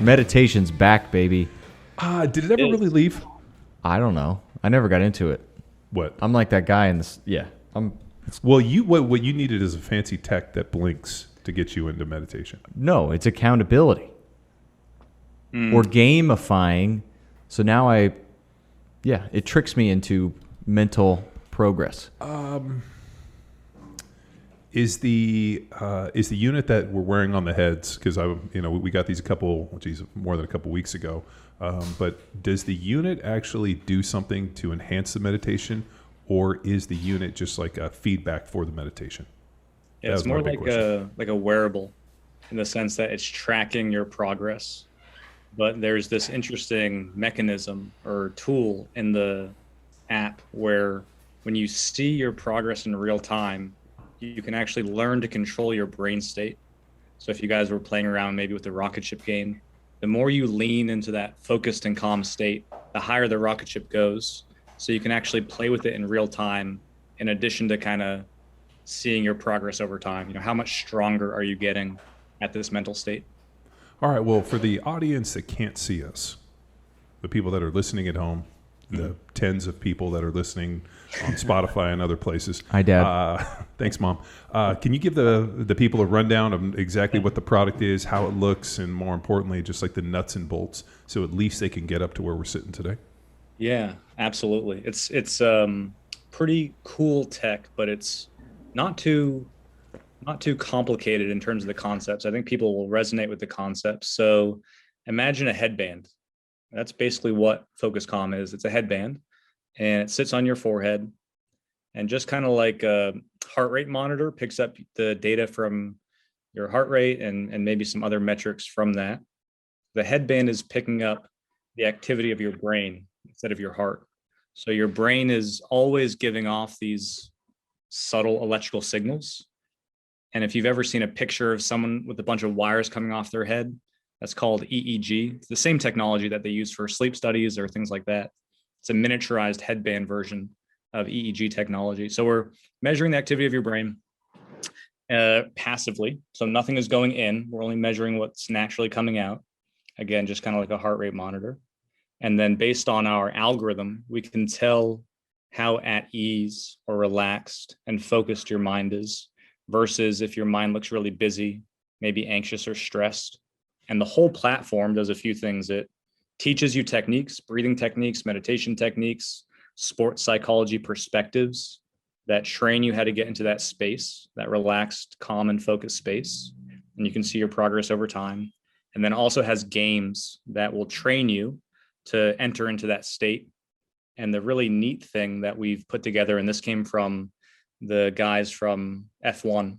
Meditation's back, baby. Did it ever really leave? I don't know. I never got into it. What? I'm like that guy in this. Yeah. Well, what you needed is a fancy tech that blinks to get you into meditation. No, it's accountability. Or gamifying. So now it tricks me into mental progress. Is the unit that we're wearing on the heads, because we got these more than a couple weeks ago, but does the unit actually do something to enhance the meditation, or is the unit just like a feedback for the meditation? Yeah, it's more like a wearable, in the sense that it's tracking your progress. But there's this interesting mechanism or tool in the app where when you see your progress in real time, you can actually learn to control your brain state. So if you guys were playing around maybe with the rocket ship game, the more you lean into that focused and calm state, the higher the rocket ship goes. So you can actually play with it in real time, in addition to kind of seeing your progress over time. How much stronger are you getting at this mental state? All right. Well, for the audience that can't see us, the people that are listening at home, the tens of people that are listening on Spotify and other places. Hi, Dad. Thanks, Mom. Can you give the people a rundown of exactly what the product is, how it looks, and more importantly, just like the nuts and bolts, so at least they can get up to where we're sitting today? Yeah, absolutely. It's pretty cool tech, but it's not too complicated in terms of the concepts. I think people will resonate with the concepts. So imagine a headband. That's basically what FocusCalm is. It's a headband, and it sits on your forehead, and just kind of like a heart rate monitor picks up the data from your heart rate and maybe some other metrics from that. The headband is picking up the activity of your brain instead of your heart. So your brain is always giving off these subtle electrical signals. And if you've ever seen a picture of someone with a bunch of wires coming off their head, that's called EEG. It's the same technology that they use for sleep studies or things like that. It's a miniaturized headband version of EEG technology. So we're measuring the activity of your brain passively. So nothing is going in. We're only measuring what's naturally coming out. Again, just kind of like a heart rate monitor. And then based on our algorithm, we can tell how at ease or relaxed and focused your mind is, versus if your mind looks really busy, maybe anxious or stressed. And the whole platform does a few things. It teaches you techniques, breathing techniques, meditation techniques, sports psychology perspectives that train you how to get into that space, that relaxed, calm, and focused space. And you can see your progress over time. And then also has games that will train you to enter into that state. And the really neat thing that we've put together, and this came from the guys from F1,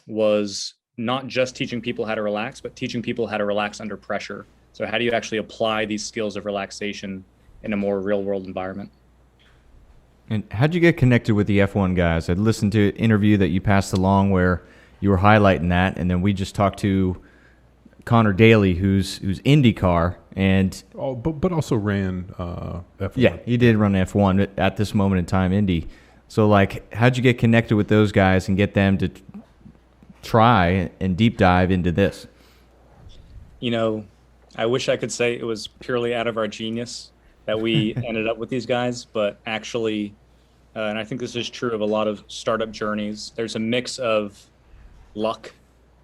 was not just teaching people how to relax, but teaching people how to relax under pressure. So how do you actually apply these skills of relaxation in a more real world environment? And how'd you get connected with the F1 guys? I'd listened to an interview that you passed along where you were highlighting that, and then we just talked to Connor Daly, who's IndyCar, and but also ran F1. Yeah, he did run F1 at this moment in time, Indy. So, like, how'd you get connected with those guys and get them to try and deep dive into this? I wish I could say it was purely out of our genius that we ended up with these guys, but actually, and I think this is true of a lot of startup journeys, there's a mix of luck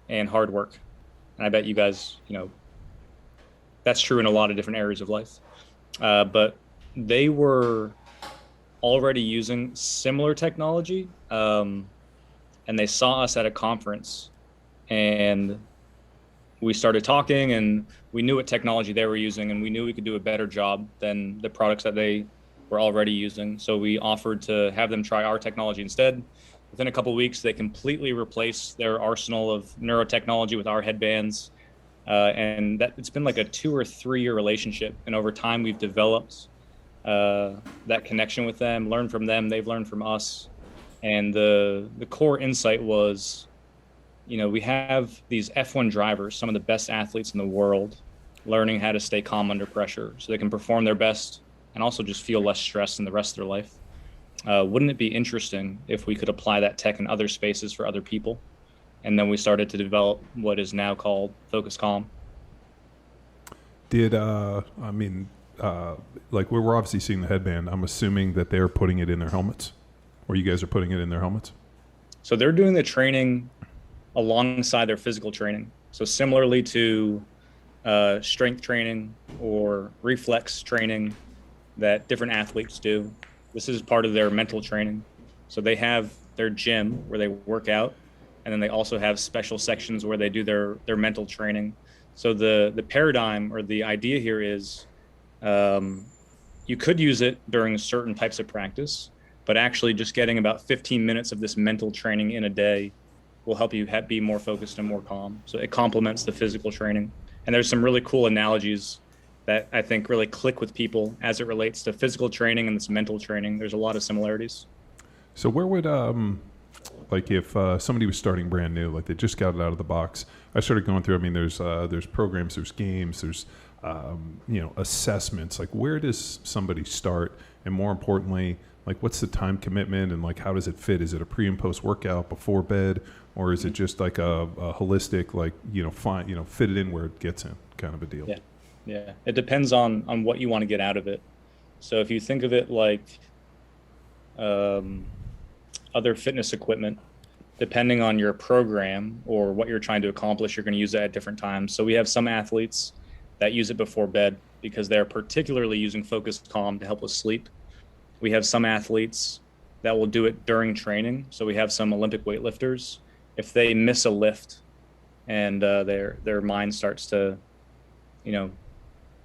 and hard work. And I bet you guys, that's true in a lot of different areas of life. But they were already using similar technology, and they saw us at a conference, and we started talking, and we knew what technology they were using, and we knew we could do a better job than the products that they were already using. So we offered to have them try our technology instead. Within a couple of weeks, they completely replaced their arsenal of neurotechnology with our headbands. And that it's been like a 2 or 3 year relationship. And over time, we've developed that connection with them, learned from them, they've learned from us. And the core insight was, we have these F1 drivers, some of the best athletes in the world, learning how to stay calm under pressure so they can perform their best and also just feel less stressed in the rest of their life. Wouldn't it be interesting if we could apply that tech in other spaces for other people? And then we started to develop what is now called FocusCalm. Did like we're obviously seeing the headband. I'm assuming that they're putting it in their helmets, or you guys are putting it in their helmets. So they're doing the training alongside their physical training. So similarly to strength training or reflex training that different athletes do, this is part of their mental training. So they have their gym where they work out, and then they also have special sections where they do their mental training. So the paradigm or the idea here is you could use it during certain types of practice, but actually just getting about 15 minutes of this mental training in a day will help you be more focused and more calm. So it complements the physical training. And there's some really cool analogies that I think really click with people as it relates to physical training and this mental training. There's a lot of similarities. So where would, like if somebody was starting brand new, like they just got it out of the box, I started going through, I mean, there's programs, there's games, there's, assessments. Like where does somebody start? And more importantly, like what's the time commitment and like how does it fit? Is it a pre and post workout before bed, or is it just like a holistic, like, fit it in where it gets in kind of a deal? Yeah. It depends on what you want to get out of it. So if you think of it like other fitness equipment, depending on your program or what you're trying to accomplish, you're going to use it at different times. So we have some athletes that use it before bed because they're particularly using FocusCalm to help with sleep. We have some athletes that will do it during training. So we have some Olympic weightlifters. If they miss a lift and their mind starts to,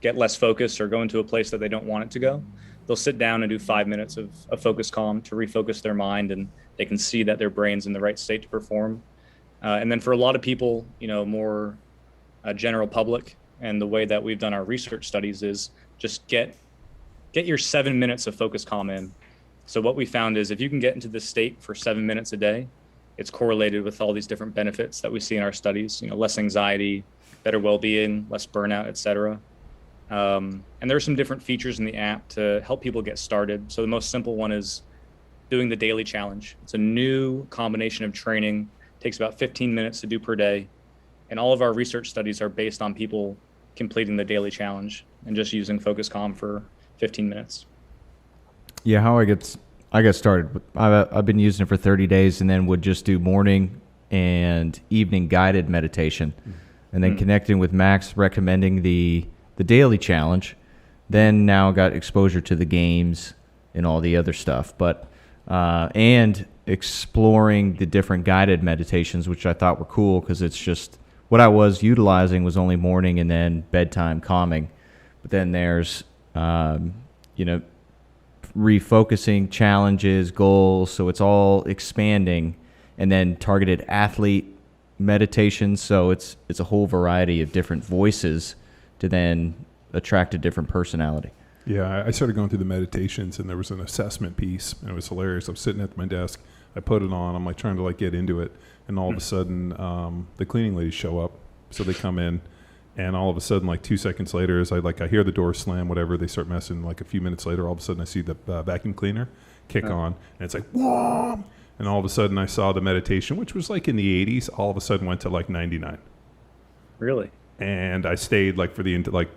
get less focused or go into a place that they don't want it to go, they'll sit down and do 5 minutes of FocusCalm to refocus their mind, and they can see that their brain's in the right state to perform. And then for a lot of people, more general public, and the way that we've done our research studies is just get your 7 minutes of FocusCalm in. So what we found is if you can get into this state for 7 minutes a day, it's correlated with all these different benefits that we see in our studies, less anxiety, better well-being, less burnout, et cetera. And there are some different features in the app to help people get started. So the most simple one is doing the daily challenge. It's a new combination of training. It takes about 15 minutes to do per day. And all of our research studies are based on people completing the daily challenge and just using FocusCalm for 15 minutes. Yeah, how I got started. I've been using it for 30 days and then would just do morning and evening guided meditation, and then connecting with Max recommending the daily challenge. Then now got exposure to the games and all the other stuff, but and exploring the different guided meditations, which I thought were cool because it's just what I was utilizing was only morning and then bedtime calming. But then there's refocusing, challenges, goals, so it's all expanding, and then targeted athlete meditations, so it's a whole variety of different voices to then attract a different personality. Yeah, I started going through the meditations, and there was an assessment piece, and it was hilarious. I'm sitting at my desk, I put it on, I'm like trying to like get into it, and all of a sudden the cleaning ladies show up, so they come in, and all of a sudden, like 2 seconds later, as I hear the door slam, whatever, they start messing. Like a few minutes later, all of a sudden I see the vacuum cleaner kick on, and it's like, whoa! And all of a sudden I saw the meditation, which was like in the 80s, all of a sudden went to like 99. Really? And I stayed like for the, like,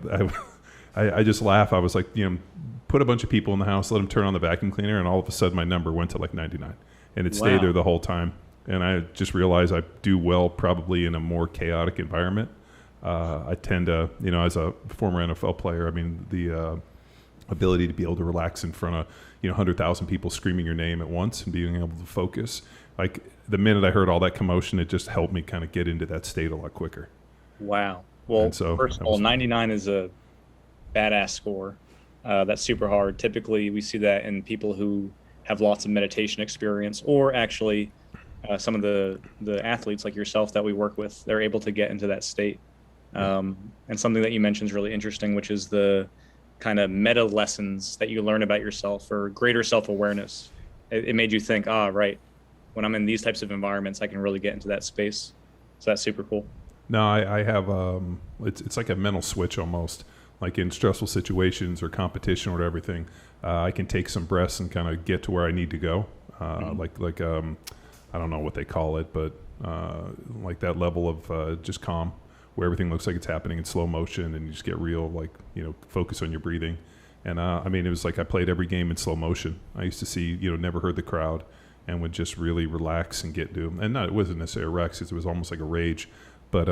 I just laugh. I was like, put a bunch of people in the house, let them turn on the vacuum cleaner, and all of a sudden my number went to like 99. And it stayed there the whole time. And I just realized I do well probably in a more chaotic environment. I tend to, as a former NFL player, I mean, the ability to be able to relax in front of, 100,000 people screaming your name at once and being able to focus. Like the minute I heard all that commotion, it just helped me kind of get into that state a lot quicker. Wow. Well, so first of all, 99 is a badass score. That's super hard. Typically, we see that in people who have lots of meditation experience, or actually some of the athletes like yourself that we work with, they're able to get into that state. And something that you mentioned is really interesting, which is the kind of meta lessons that you learn about yourself or greater self-awareness. It made you think, right, when I'm in these types of environments, I can really get into that space. So that's super cool. No, I have, it's like a mental switch almost. Like in stressful situations or competition or everything, I can take some breaths and kind of get to where I need to go. Like I don't know what they call it, but like that level of just calm, where everything looks like it's happening in slow motion, and you just get real, like, focus on your breathing. And I mean, it was like I played every game in slow motion. I used to see, never heard the crowd, and would just really relax and get to, and it wasn't necessarily a relax, it was almost like a rage, but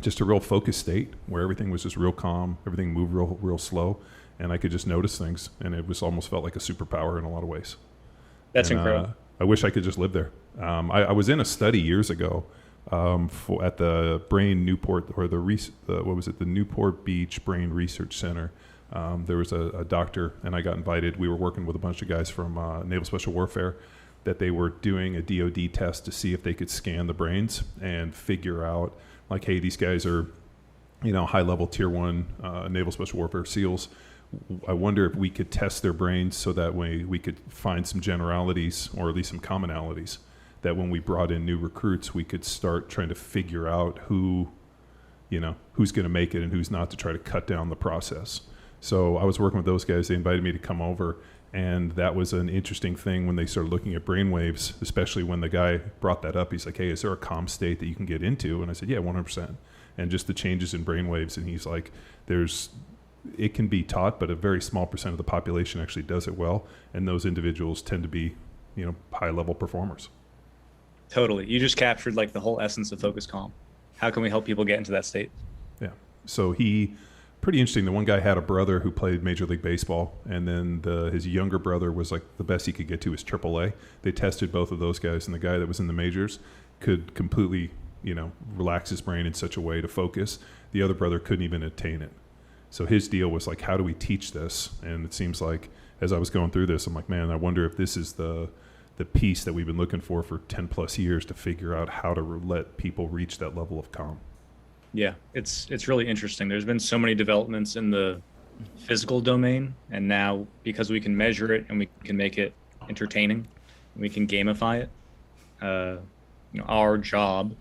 just a real focused state where everything was just real calm, everything moved real slow, and I could just notice things, and it was almost felt like a superpower in a lot of ways. That's incredible. I wish I could just live there. I was in a study years ago at the Brain Newport, or the Newport Beach Brain Research Center. There was a doctor, and I got invited. We were working with a bunch of guys from Naval Special Warfare, that they were doing a DoD test to see if they could scan the brains and figure out, like, hey, these guys are, high-level Tier 1 Naval Special Warfare SEALs. I wonder if we could test their brains so that way we could find some generalities, or at least some commonalities, that when we brought in new recruits, we could start trying to figure out who's going to make it and who's not, to try to cut down the process. So I was working with those guys. They invited me to come over, and that was an interesting thing when they started looking at brain waves, especially when the guy brought that up. He's like, hey, is there a calm state that you can get into? And I said, yeah, 100%. And just the changes in brain waves. And he's like, it can be taught, but a very small percent of the population actually does it well. And those individuals tend to be, high-level performers. Totally. You just captured like the whole essence of FocusCalm. How can we help people get into that state? Yeah. So pretty interesting. The one guy had a brother who played Major League Baseball, and then his younger brother was like the best he could get to was AAA. They tested both of those guys, and the guy that was in the majors could completely, relax his brain in such a way to focus. The other brother couldn't even attain it. So his deal was like, how do we teach this? And it seems like as I was going through this, I'm like, man, I wonder if this is the piece that we've been looking for 10 plus years, to figure out how to let people reach that level of calm. Yeah, it's really interesting. There's been so many developments in the physical domain, and now because we can measure it and we can make it entertaining, and we can gamify it, our job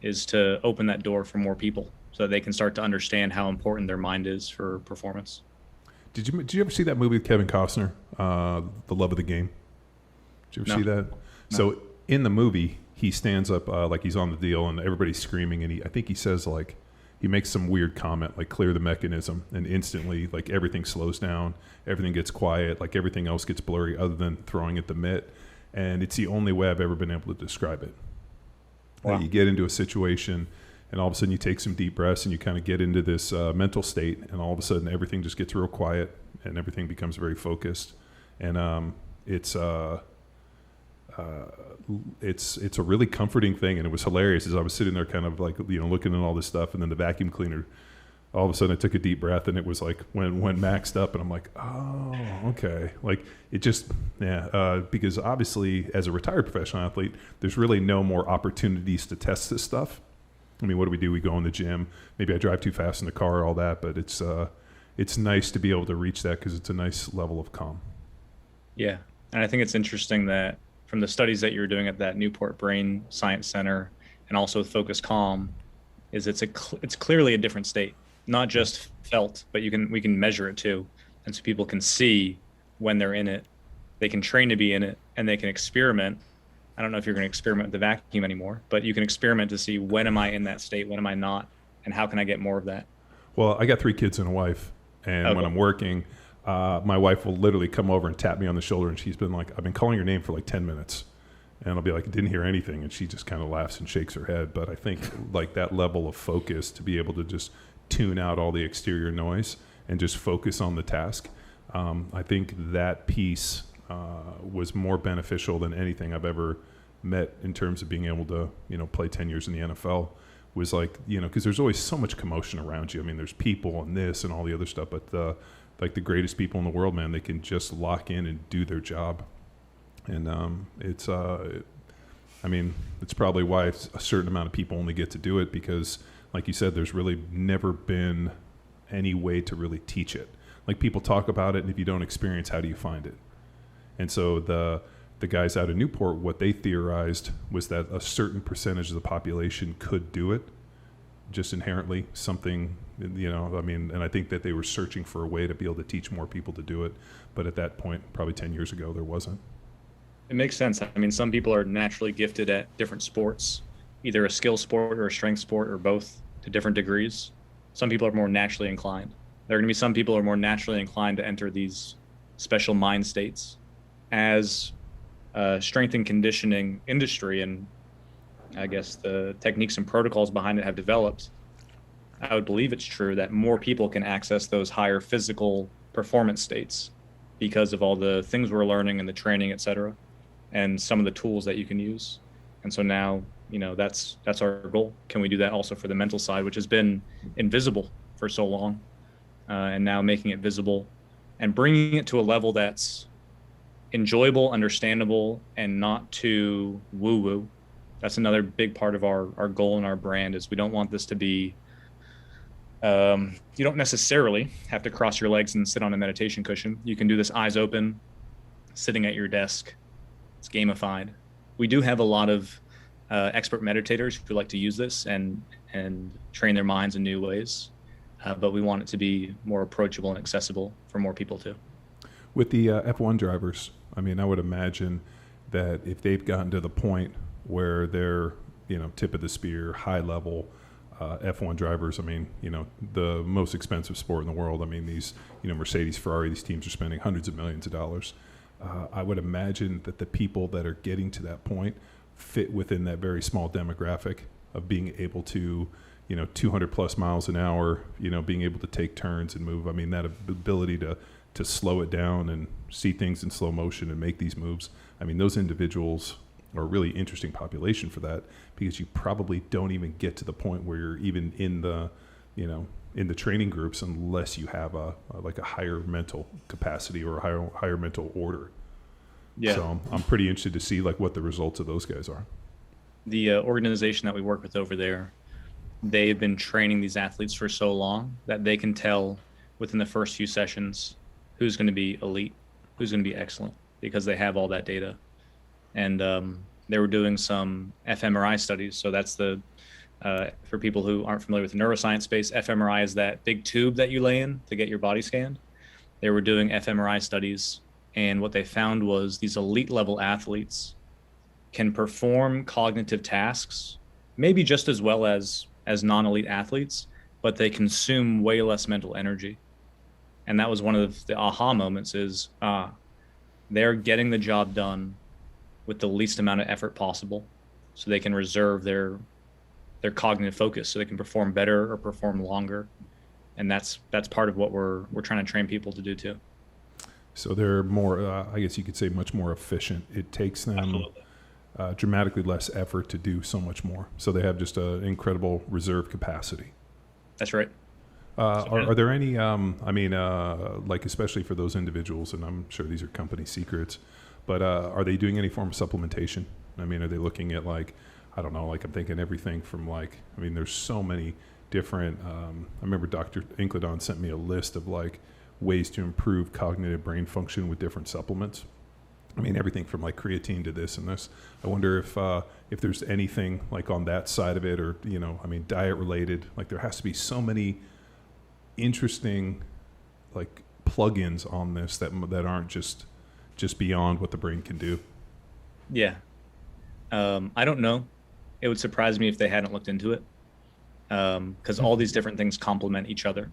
is to open that door for more people so that they can start to understand how important their mind is for performance. Did you ever see that movie with Kevin Costner, The Love of the Game? Did you ever see that? No. So in the movie, he stands up like he's on the deal, and everybody's screaming, and I think he says, like, he makes some weird comment like, clear the mechanism, and instantly, like, everything slows down, everything gets quiet, like everything else gets blurry other than throwing at the mitt. And it's the only way I've ever been able to describe it. Wow. Like, you get into a situation, and all of a sudden you take some deep breaths, and you kind of get into this mental state, and all of a sudden everything just gets real quiet, and everything becomes very focused. And it's a really comforting thing. And it was hilarious as I was sitting there kind of like, looking at all this stuff, and then the vacuum cleaner, all of a sudden I took a deep breath, and it was like when maxed up, and I'm like, oh, okay. Like, it just, because obviously as a retired professional athlete, there's really no more opportunities to test this stuff. I mean, what do? We go in the gym, maybe I drive too fast in the car, all that, but it's nice to be able to reach that, because it's a nice level of calm. Yeah. And I think it's interesting that from the studies that you're doing at that Newport Brain Science Center, and also with FocusCalm, is it's clearly a different state, not just felt, but we can measure it too, and so people can see when they're in it. They can train to be in it, and they can experiment. I don't know if you're going to experiment with the vacuum anymore, but you can experiment to see, when am I in that state, when am I not, and how can I get more of that? Well, I got 3 kids and a wife, and when I'm working, my wife will literally come over and tap me on the shoulder, and she's been like, I've been calling your name for like 10 minutes. And I'll be like, I didn't hear anything. And she just kind of laughs and shakes her head. But I think like that level of focus, to be able to just tune out all the exterior noise and just focus on the task, I think that piece was more beneficial than anything I've ever met in terms of being able to, play 10 years in the NFL. Was like, because there's always so much commotion around you. I mean, there's people and this and all the other stuff, but like the greatest people in the world, man, they can just lock in and do their job. And it's probably why a certain amount of people only get to do it, because like you said, there's really never been any way to really teach it. Like, people talk about it, and if you don't experience, how do you find it? And so the guys out of Newport, what they theorized was that a certain percentage of the population could do it, just inherently, something, and I think that they were searching for a way to be able to teach more people to do it. But at that point, probably 10 years ago, there wasn't. It makes sense. I mean, some people are naturally gifted at different sports, either a skill sport or a strength sport or both. to different degrees. Some people are more naturally inclined. There are going to be some people who are more naturally inclined to enter these special mind states. As strength and conditioning industry and I guess the techniques and protocols behind it have developed, I would believe it's true that more people can access those higher physical performance states because of all the things we're learning and the training, et cetera, and some of the tools that you can use. And so now, that's our goal. Can we do that also for the mental side, which has been invisible for so long, and now making it visible and bringing it to a level that's enjoyable, understandable, and not too woo-woo. That's another big part of our goal and our brand is we don't want this to be, you don't necessarily have to cross your legs and sit on a meditation cushion. You can do this eyes open, sitting at your desk. It's gamified. We do have a lot of expert meditators who like to use this and train their minds in new ways, but we want it to be more approachable and accessible for more people too. With the F1 drivers, I mean, I would imagine that if they've gotten to the point where they're, tip of the spear, high level F1 drivers, I mean, the most expensive sport in the world. I mean, these, Mercedes, Ferrari, these teams are spending hundreds of millions of dollars. I would imagine that the people that are getting to that point fit within that very small demographic of being able to, 200 plus miles an hour, being able to take turns and move. I mean, that ability to slow it down and see things in slow motion and make these moves. I mean, those individuals are a really interesting population for that because you probably don't even get to the point where you're even in the, in the training groups unless you have a higher mental capacity or a higher mental order. Yeah. So I'm pretty interested to see what the results of those guys are. The organization that we work with over there, they've been training these athletes for so long that they can tell within the first few sessions who's going to be elite, who's going to be excellent, because they have all that data. And they were doing some fMRI studies. So that's for people who aren't familiar with the neuroscience space, fMRI is that big tube that you lay in to get your body scanned. They were doing fMRI studies, and what they found was these elite level athletes can perform cognitive tasks, maybe just as well as non-elite athletes, but they consume way less mental energy. And that was one of the aha moments is they're getting the job done with the least amount of effort possible so they can reserve their cognitive focus so they can perform better or perform longer. And that's part of what we're trying to train people to do too. So they're more, I guess you could say, much more efficient. It takes them dramatically less effort to do so much more. So they have just an incredible reserve capacity. That's right. Are there any, especially for those individuals, and I'm sure these are company secrets, but are they doing any form of supplementation? I mean, are they looking at I'm thinking everything from there's so many different, I remember Dr. Incledon sent me a list of ways to improve cognitive brain function with different supplements. I mean, everything from creatine to this and this. I wonder if there's anything on that side of it or, diet related, there has to be so many interesting plugins on this that aren't just beyond what the brain can do. Yeah. I don't know. It would surprise me if they hadn't looked into it. Because all these different things complement each other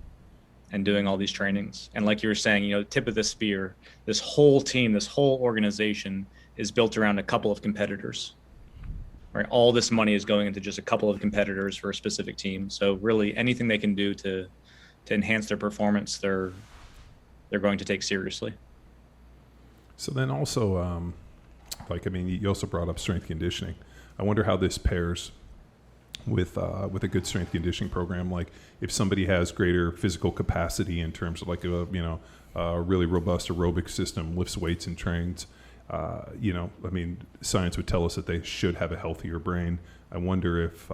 and doing all these trainings. And like you were saying, tip of the spear, this whole team, this whole organization is built around a couple of competitors, right? All this money is going into just a couple of competitors for a specific team. So really anything they can do to enhance their performance, they're going to take seriously. So then also, you also brought up strength conditioning. I wonder how this pairs with a good strength conditioning program. If somebody has greater physical capacity in terms of a really robust aerobic system, lifts weights and trains, science would tell us that they should have a healthier brain. I wonder if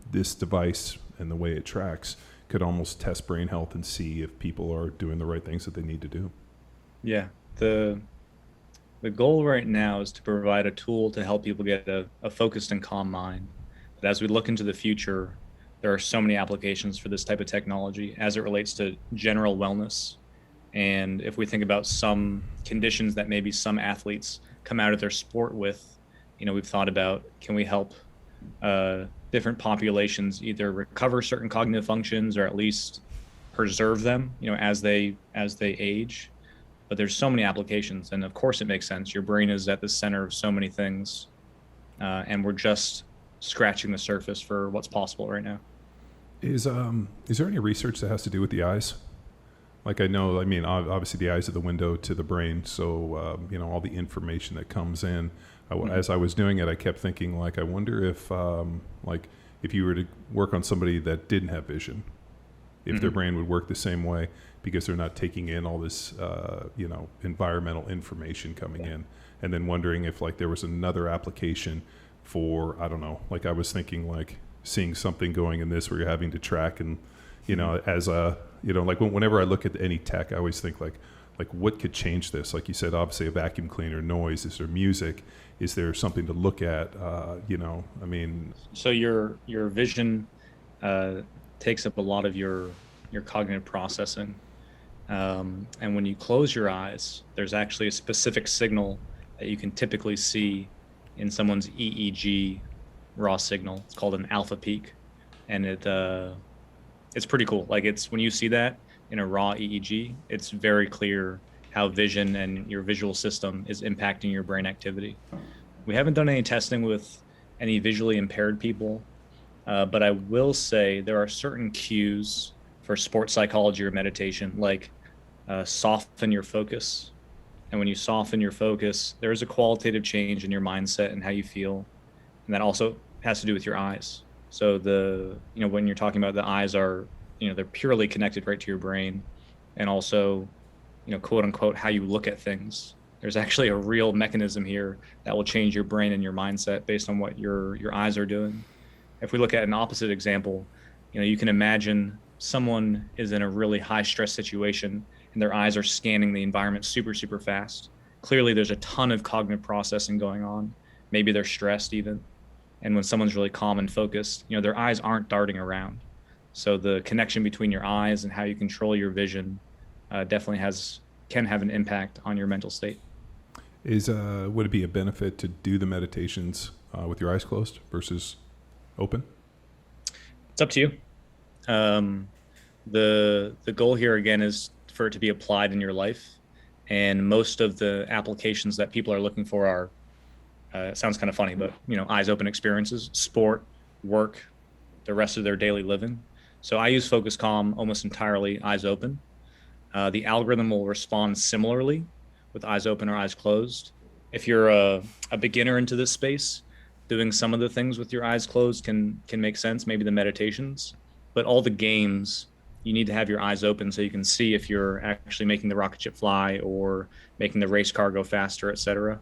this device and the way it tracks could almost test brain health and see if people are doing the right things that they need to do. Yeah. The goal right now is to provide a tool to help people get a focused and calm mind. But as we look into the future, there are so many applications for this type of technology as it relates to general wellness. And if we think about some conditions that maybe some athletes come out of their sport with, we've thought about, can we help different populations either recover certain cognitive functions or at least preserve them, as they age. But there's so many applications, and of course it makes sense. Your brain is at the center of so many things, and we're just scratching the surface for what's possible right now. Is there any research that has to do with the eyes? Like obviously the eyes are the window to the brain, so all the information that comes in. As I was doing it, I kept thinking, I wonder if if you were to work on somebody that didn't have vision, if their brain would work the same way, because they're not taking in all this environmental information coming in, and then wondering if there was another application for, I don't know, I was thinking seeing something going in this where you're having to track, and as a whenever I look at any tech, I always think what could change this? Like you said, obviously a vacuum cleaner, noise. Is there music? Is there something to look at? So your vision takes up a lot of your cognitive processing, and when you close your eyes, there's actually a specific signal that you can typically see in someone's EEG raw signal. It's called an alpha peak, and it's pretty cool. It's when you see that in a raw EEG, it's very clear how vision and your visual system is impacting your brain activity. We haven't done any testing with any visually impaired people, but I will say there are certain cues for sports psychology or meditation, soften your focus. And when you soften your focus, there is a qualitative change in your mindset and how you feel. And that also has to do with your eyes. So when you're talking about the eyes are, they're purely connected right to your brain, and also, quote unquote, how you look at things. There's actually a real mechanism here that will change your brain and your mindset based on what your eyes are doing. If we look at an opposite example, you can imagine someone is in a really high stress situation and their eyes are scanning the environment super, super fast. Clearly there's a ton of cognitive processing going on. Maybe they're stressed even. And when someone's really calm and focused, their eyes aren't darting around. So the connection between your eyes and how you control your vision definitely can have an impact on your mental state. Would it be a benefit to do the meditations with your eyes closed versus open? It's up to you. The goal here again is for it to be applied in your life, and most of the applications that people are looking for are it sounds kind of funny, but eyes open experiences, sport, work, the rest of their daily living. So I use FocusCalm almost entirely eyes open. The algorithm will respond similarly with eyes open or eyes closed. If you're a beginner into this space, doing some of the things with your eyes closed can make sense, maybe the meditations, but all the games, you need to have your eyes open so you can see if you're actually making the rocket ship fly or making the race car go faster, etc.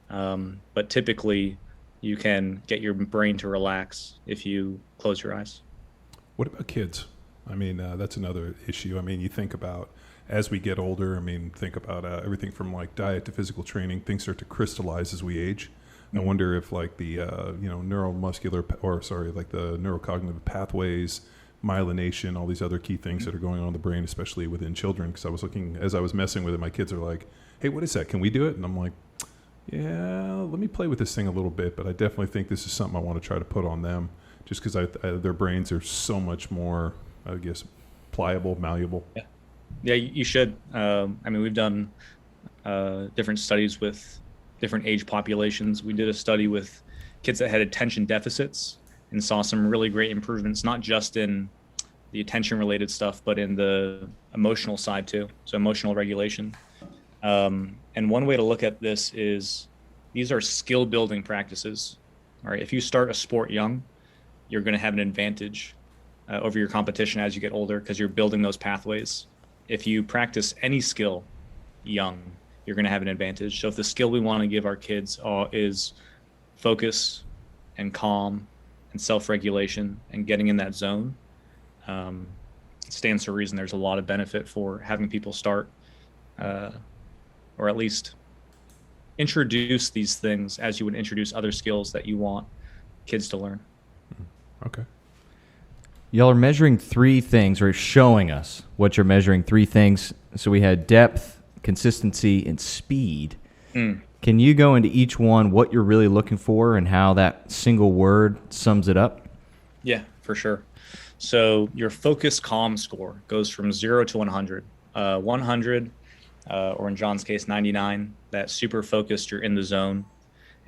But typically you can get your brain to relax if you close your eyes. What about kids? That's another issue. You think about, as we get older, think about everything from diet to physical training. Things start to crystallize as we age. I wonder if the neuromuscular, the neurocognitive pathways, myelination, all these other key things that are going on in the brain, especially within children. Because I was looking, as I was messing with it, my kids are like, "Hey, what is that? Can we do it?" And I'm like, "Yeah, let me play with this thing a little bit." But I definitely think this is something I want to try to put on them, just because their brains are so much more, I guess, pliable, malleable. Yeah, you should. We've done different studies with different age populations. We did a study with kids that had attention deficits and saw some really great improvements, not just in the attention related stuff, but in the emotional side too. So emotional regulation. And one way to look at this is these are skill building practices. All right. If you start a sport young, you're going to have an advantage over your competition as you get older because you're building those pathways. If you practice any skill young, you're going to have an advantage. So if the skill we want to give our kids is focus and calm and self-regulation and getting in that zone, it stands to reason there's a lot of benefit for having people start or at least introduce these things as you would introduce other skills that you want kids to learn. Okay. Y'all are measuring three things, or showing us what you're measuring, three things. So we had depth, consistency, and speed. Can you go into each one, what you're really looking for and how that single word sums it up? Yeah, for sure. So your FocusCalm score goes from 0 to 100. 100, or in John's case, 99, that's super focused, you're in the zone.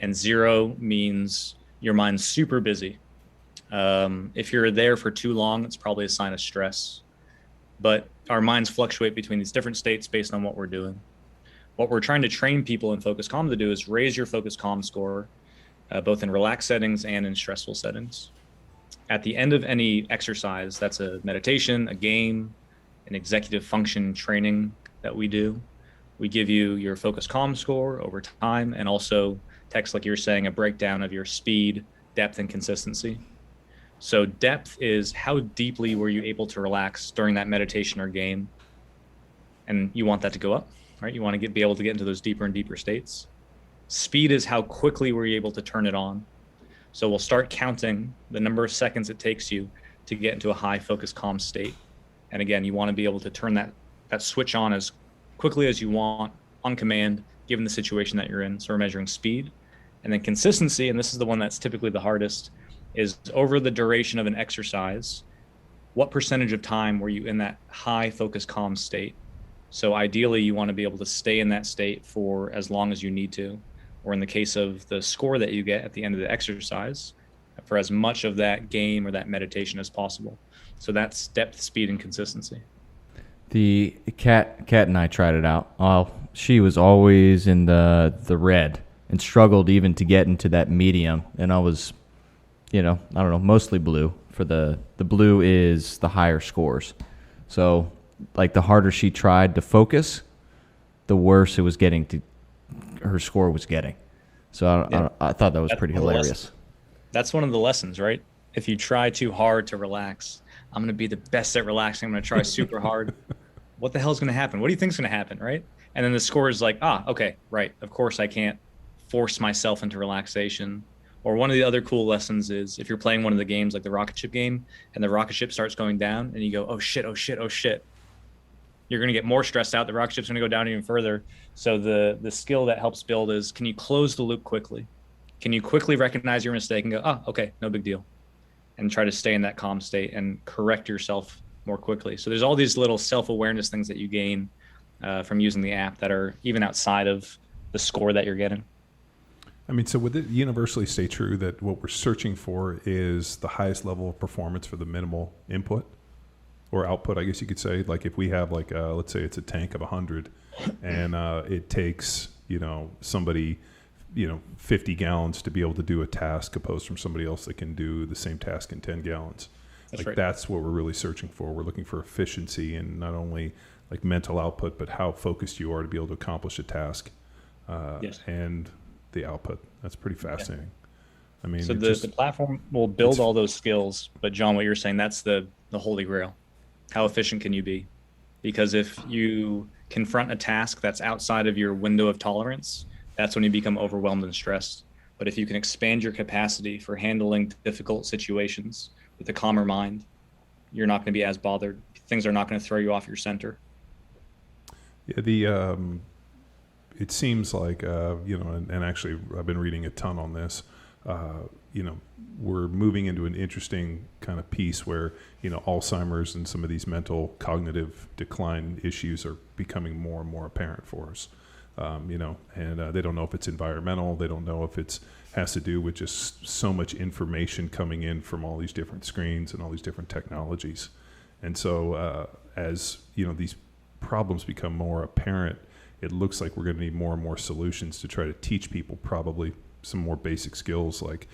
And 0 means your mind's super busy. If you're there for too long, it's probably a sign of stress. But our minds fluctuate between these different states based on what we're doing. What we're trying to train people in FocusCalm to do is raise your FocusCalm score, both in relaxed settings and in stressful settings. At the end of any exercise, that's a meditation, a game, an executive function training that we do, we give you your FocusCalm score over time, and also text, like you're saying, a breakdown of your speed, depth, and consistency. So depth is how deeply were you able to relax during that meditation or game, and you want that to go up, right? You want to be able to get into those deeper and deeper states. Speed is how quickly were you able to turn it on. So we'll start counting the number of seconds it takes you to get into a high FocusCalm state. And again, you want to be able to turn that switch on as quickly as you want on command, given the situation that you're in. So we're measuring speed. And then consistency, and this is the one that's typically the hardest, is over the duration of an exercise, what percentage of time were you in that high FocusCalm state? So ideally, you want to be able to stay in that state for as long as you need to, or in the case of the score that you get at the end of the exercise, for as much of that game or that meditation as possible. So that's depth, speed, and consistency. The cat and I tried it out. She was always in the red and struggled even to get into that medium. And I was, I don't know, mostly blue. For the blue is the higher scores. So like the harder she tried to focus, the worse it was getting to her score was getting. So I thought that was pretty hilarious. That's one of the lessons, right? If you try too hard to relax, I'm going to be the best at relaxing. I'm going to try super hard. What the hell is going to happen? What do you think is going to happen, right? And then the score is like, okay, right. Of course, I can't force myself into relaxation. Or one of the other cool lessons is if you're playing one of the games like the rocket ship game and the rocket ship starts going down and you go, oh shit, oh shit, oh shit. You're going to get more stressed out. The rocket ship's going to go down even further. So the skill that helps build is, can you close the loop quickly? Can you quickly recognize your mistake and go, okay, no big deal. And try to stay in that calm state and correct yourself more quickly. So there's all these little self-awareness things that you gain from using the app that are even outside of the score that you're getting. I mean, so would it universally stay true that what we're searching for is the highest level of performance for the minimal input or output, I guess you could say? Like if we have like, let's say it's a tank of 100 and it takes, somebody, 50 gallons to be able to do a task opposed from somebody else that can do the same task in 10 gallons. That's right. That's what we're really searching for. We're looking for efficiency and not only like mental output, but how focused you are to be able to accomplish a task. Yes. And the output. That's pretty fascinating. Yeah. I mean, so the platform will build all those skills, but John, what you're saying, that's the holy grail. How efficient can you be? Because if you confront a task that's outside of your window of tolerance, that's when you become overwhelmed and stressed. But if you can expand your capacity for handling difficult situations with a calmer mind, you're not going to be as bothered. Things are not going to throw you off your center. Yeah, it seems like, and actually I've been reading a ton on this, we're moving into an interesting kind of piece where, Alzheimer's and some of these mental cognitive decline issues are becoming more and more apparent for us. And they don't know if it's environmental. They don't know if it's has to do with just so much information coming in from all these different screens and all these different technologies. And so as, these problems become more apparent, it looks like we're going to need more and more solutions to try to teach people probably some more basic skills. Like,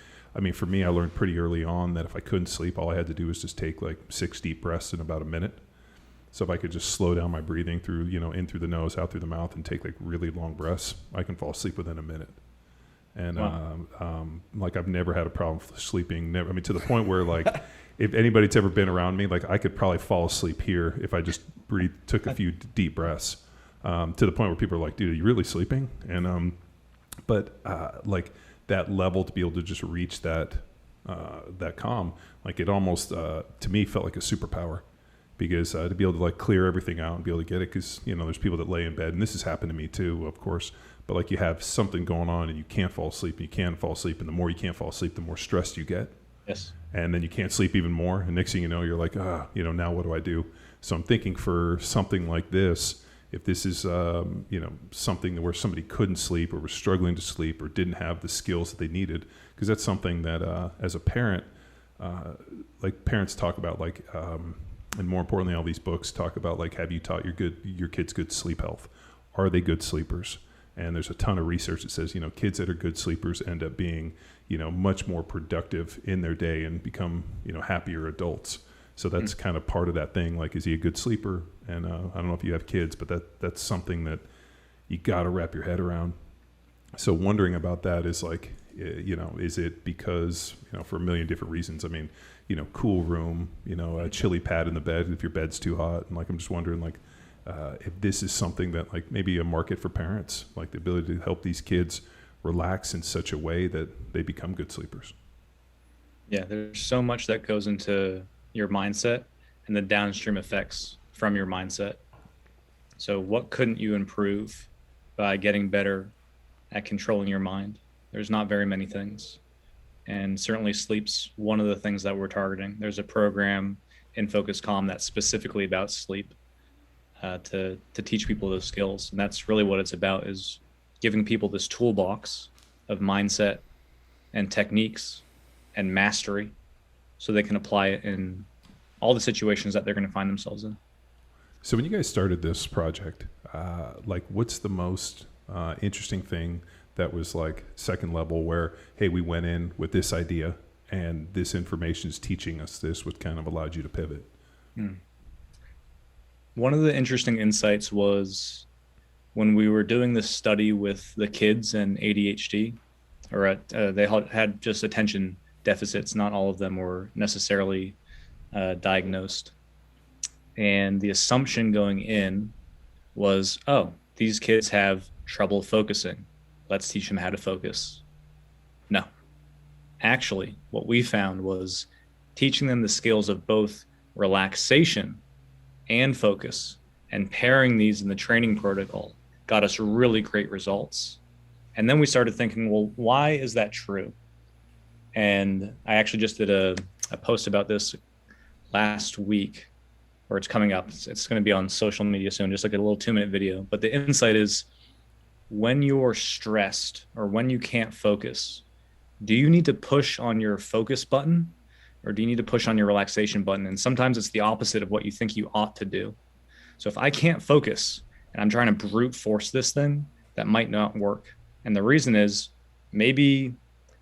for me, I learned pretty early on that if I couldn't sleep, all I had to do was just take like 6 deep breaths in about a minute. So if I could just slow down my breathing through, in through the nose, out through the mouth, and take like really long breaths, I can fall asleep within a minute. And wow. Like I've never had a problem sleeping. Never. To the point where like, if anybody's ever been around me, like I could probably fall asleep here if I just took a few deep breaths. To the point where people are like, dude, are you really sleeping? And, like that level to be able to just reach that calm, like it almost, to me felt like a superpower because, to be able to like clear everything out and be able to get it. Cause there's people that lay in bed and this has happened to me too, of course, but like you have something going on and you can't fall asleep, and you can't fall asleep, and the more you can't fall asleep, the more stressed you get. Yes. And then you can't sleep even more, and next thing you know, you're like, now what do I do? So I'm thinking for something like this, if this is something where somebody couldn't sleep or was struggling to sleep or didn't have the skills that they needed, because that's something that as a parent, like parents talk about, like, and more importantly, all these books talk about, like, have you taught your kids good sleep health? Are they good sleepers? And there's a ton of research that says, kids that are good sleepers end up being, much more productive in their day and become, happier adults. So that's kind of part of that thing. Like, is he a good sleeper? And I don't know if you have kids, but that's something that you got to wrap your head around. So wondering about that is like, is it because, for a million different reasons? I mean, cool room, a chili pad in the bed if your bed's too hot. And like, I'm just wondering, like, if this is something that, like, maybe a market for parents, like the ability to help these kids relax in such a way that they become good sleepers. Yeah, there's so much that goes into your mindset and the downstream effects from your mindset. So what couldn't you improve by getting better at controlling your mind? There's not very many things. And certainly sleep's one of the things that we're targeting. There's a program in FocusCalm that's specifically about sleep to teach people those skills. And that's really what it's about, is giving people this toolbox of mindset and techniques and mastery so they can apply it in all the situations that they're going to find themselves in. So when you guys started this project, like, what's the most interesting thing that was like second level where, hey, we went in with this idea and this information is teaching us this, what kind of allowed you to pivot? One of the interesting insights was when we were doing this study with the kids and ADHD, or they had just attention deficits. Not all of them were necessarily diagnosed. And the assumption going in was, these kids have trouble focusing. Let's teach them how to focus. No. Actually, what we found was teaching them the skills of both relaxation and focus, and pairing these in the training protocol got us really great results. And then we started thinking, well, why is that true? And I actually just did a post about this last week, or it's coming up. It's going to be on social media soon, just like a little 2-minute video. But the insight is, when you're stressed or when you can't focus, do you need to push on your focus button, or do you need to push on your relaxation button? And sometimes it's the opposite of what you think you ought to do. So if I can't focus and I'm trying to brute force this thing, that might not work. And the reason is, maybe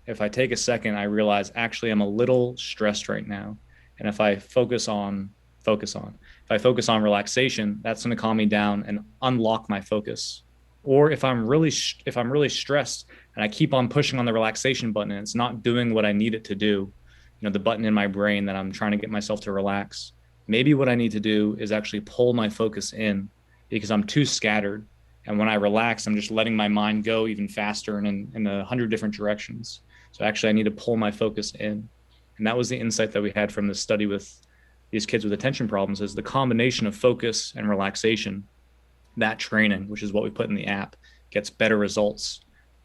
if I take a second, I realize actually I'm a little stressed right now. And if I focus on relaxation, that's going to calm me down and unlock my focus. Or if I'm really stressed and I keep on pushing on the relaxation button and it's not doing what I need it to do, the button in my brain that I'm trying to get myself to relax, maybe what I need to do is actually pull my focus in, because I'm too scattered. And when I relax, I'm just letting my mind go even faster and in 100 different directions. So actually I need to pull my focus in. And that was the insight that we had from the study with these kids with attention problems, is the combination of focus and relaxation, that training, which is what we put in the app, gets better results.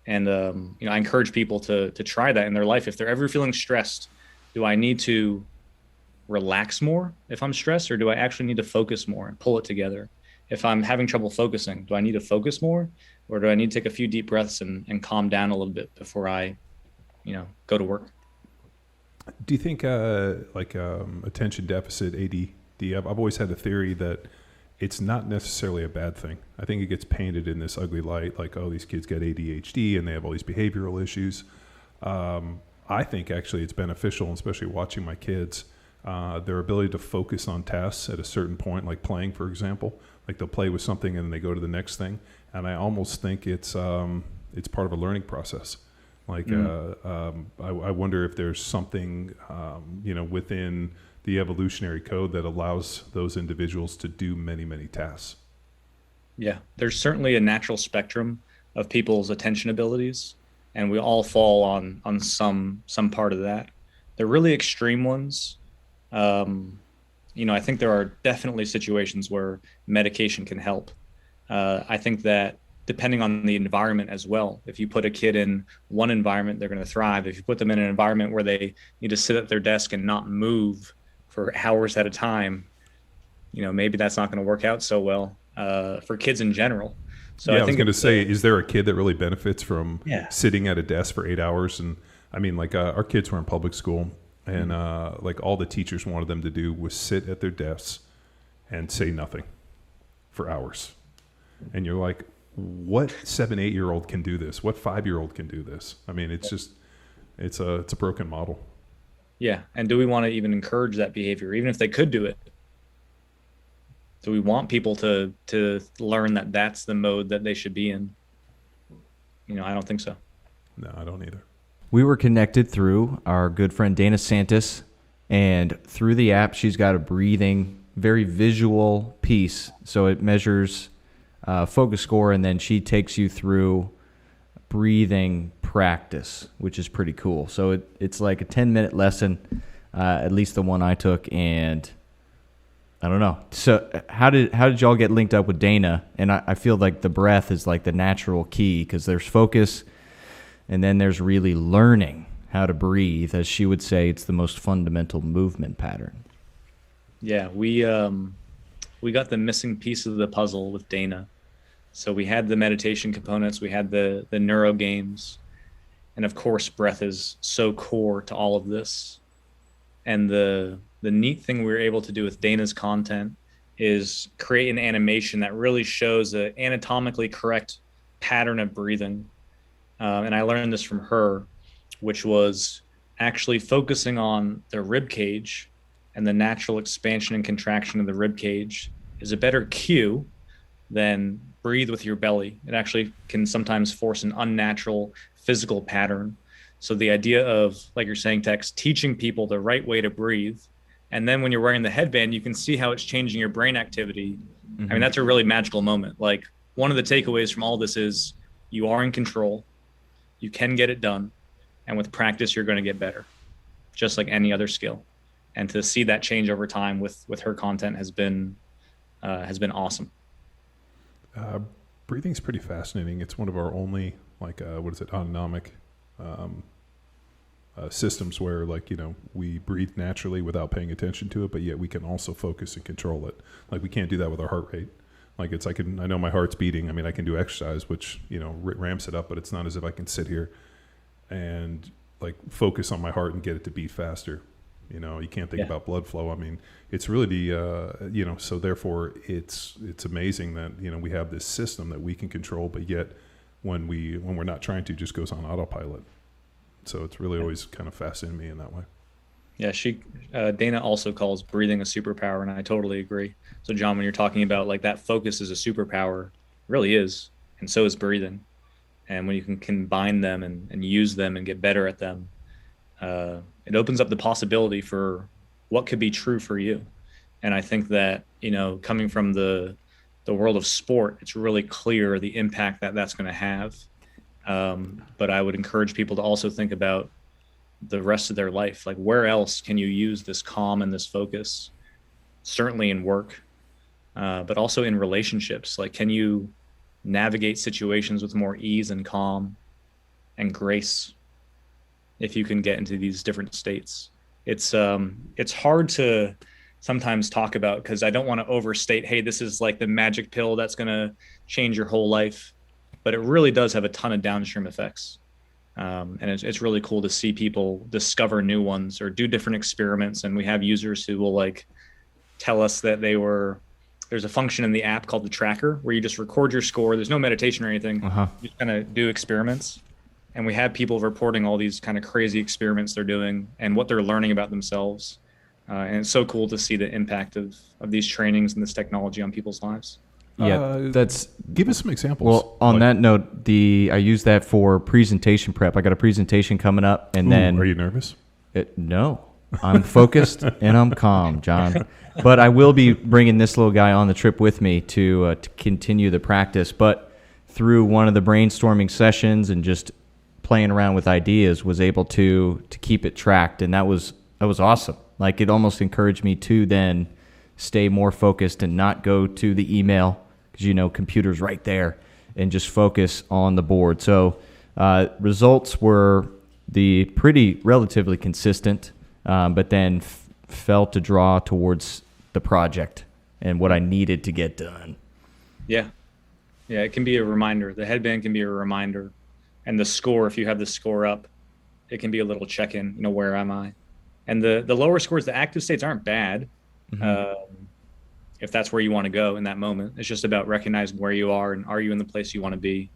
And I encourage people to try that in their life. If they're ever feeling stressed, do I need to relax more if I'm stressed, or do I actually need to focus more and pull it together? If I'm having trouble focusing, do I need to focus more, or do I need to take a few deep breaths and calm down a little bit before I, go to work? Do you think attention deficit, ADD, I've always had a theory that it's not necessarily a bad thing. I think it gets painted in this ugly light, like, these kids get ADHD and they have all these behavioral issues. I think actually it's beneficial, especially watching my kids, their ability to focus on tasks at a certain point, like playing, for example. Like, they'll play with something and then they go to the next thing. And I almost think it's part of a learning process. Like, I wonder if there's something, within the evolutionary code that allows those individuals to do many, many tasks. Yeah, there's certainly a natural spectrum of people's attention abilities, and we all fall on some part of that. The really extreme ones, I think there are definitely situations where medication can help. I think that depending on the environment as well. If you put a kid in one environment, they're going to thrive. If you put them in an environment where they need to sit at their desk and not move for hours at a time, maybe that's not going to work out so well for kids in general. So yeah, I I was think going to say, is there a kid that really benefits from Yeah. sitting at a desk for 8 hours? And I mean, like our kids were in public school, and like all the teachers wanted them to do was sit at their desks and say nothing for hours. And you're like, what 7, 8-year-old can do this? What 5-year-old can do this? I mean, it's just, it's a broken model. Yeah. And do we want to even encourage that behavior, even if they could do it? Do we want people to learn that that's the mode that they should be in? I don't think so. No, I don't either. We were connected through our good friend Dana Santis, and through the app, she's got a breathing, very visual piece. So it measures focus score, and then she takes you through breathing practice, which is pretty cool. So it's like a 10-minute lesson, at least the one I took, and I don't know. So how did y'all get linked up with Dana? And I feel like the breath is like the natural key, because there's focus, and then there's really learning how to breathe. As she would say, it's the most fundamental movement pattern. Yeah, we got the missing piece of the puzzle with Dana. So we had the meditation components, we had the neuro games, and of course, breath is so core to all of this. And the neat thing we were able to do with Dana's content is create an animation that really shows an anatomically correct pattern of breathing. And I learned this from her, which was actually focusing on the rib cage, and the natural expansion and contraction of the rib cage is a better cue than breathe with your belly. It actually can sometimes force an unnatural physical pattern. So the idea of, like you're saying, Tex, teaching people the right way to breathe. And then when you're wearing the headband, you can see how it's changing your brain activity. Mm-hmm. I mean, that's a really magical moment. Like, one of the takeaways from all this is you are in control. You can get it done. And with practice, you're going to get better, just like any other skill. And to see that change over time with her content has been awesome. Breathing's pretty fascinating. It's one of our only, autonomic systems where, we breathe naturally without paying attention to it, but yet we can also focus and control it. Like, we can't do that with our heart rate. Like, I know my heart's beating. I mean, I can do exercise, which, ramps it up, but it's not as if I can sit here and focus on my heart and get it to beat faster. You can't think about blood flow. I mean, it's really the, so therefore it's amazing that, we have this system that we can control, but yet when we're not trying to, just goes on autopilot. So it's really always kind of fascinating me in that way. Yeah, Dana also calls breathing a superpower, and I totally agree. So John, when you're talking about that focus is a superpower, it really is, and so is breathing. And when you can combine them and use them and get better at them, it opens up the possibility for what could be true for you. And I think that, coming from the world of sport, it's really clear the impact that that's going to have. But I would encourage people to also think about the rest of their life. Like, where else can you use this calm and this focus? Certainly in work, but also in relationships. Like, can you navigate situations with more ease and calm and grace if you can get into these different states? It's hard to sometimes talk about, because I don't want to overstate, hey, this is like the magic pill that's going to change your whole life. But it really does have a ton of downstream effects. And it's really cool to see people discover new ones or do different experiments. And we have users who will tell us that there's a function in the app called the tracker where you just record your score. There's no meditation or anything. You just kind of do experiments. And we have people reporting all these kind of crazy experiments they're doing and what they're learning about themselves. And it's so cool to see the impact of these trainings and this technology on people's lives. Yeah, give us some examples. Well, on that note, I use that for presentation prep. I got a presentation coming up, and then. Are you nervous? No, I'm focused and I'm calm, John. But I will be bringing this little guy on the trip with me to continue the practice. But through one of the brainstorming sessions and just playing around with ideas, was able to keep it tracked, and that was awesome. Like, it almost encouraged me to then stay more focused and not go to the email, because computer's right there, and just focus on the board. So results were relatively consistent, but then felt to draw towards the project and what I needed to get done. Yeah. Yeah, it can be a reminder. The headband can be a reminder. And the score, if you have the score up, it can be a little check-in, where am I? And the lower scores, the active states aren't bad. If that's where you want to go in that moment. It's just about recognizing where you are and are you in the place you want to be.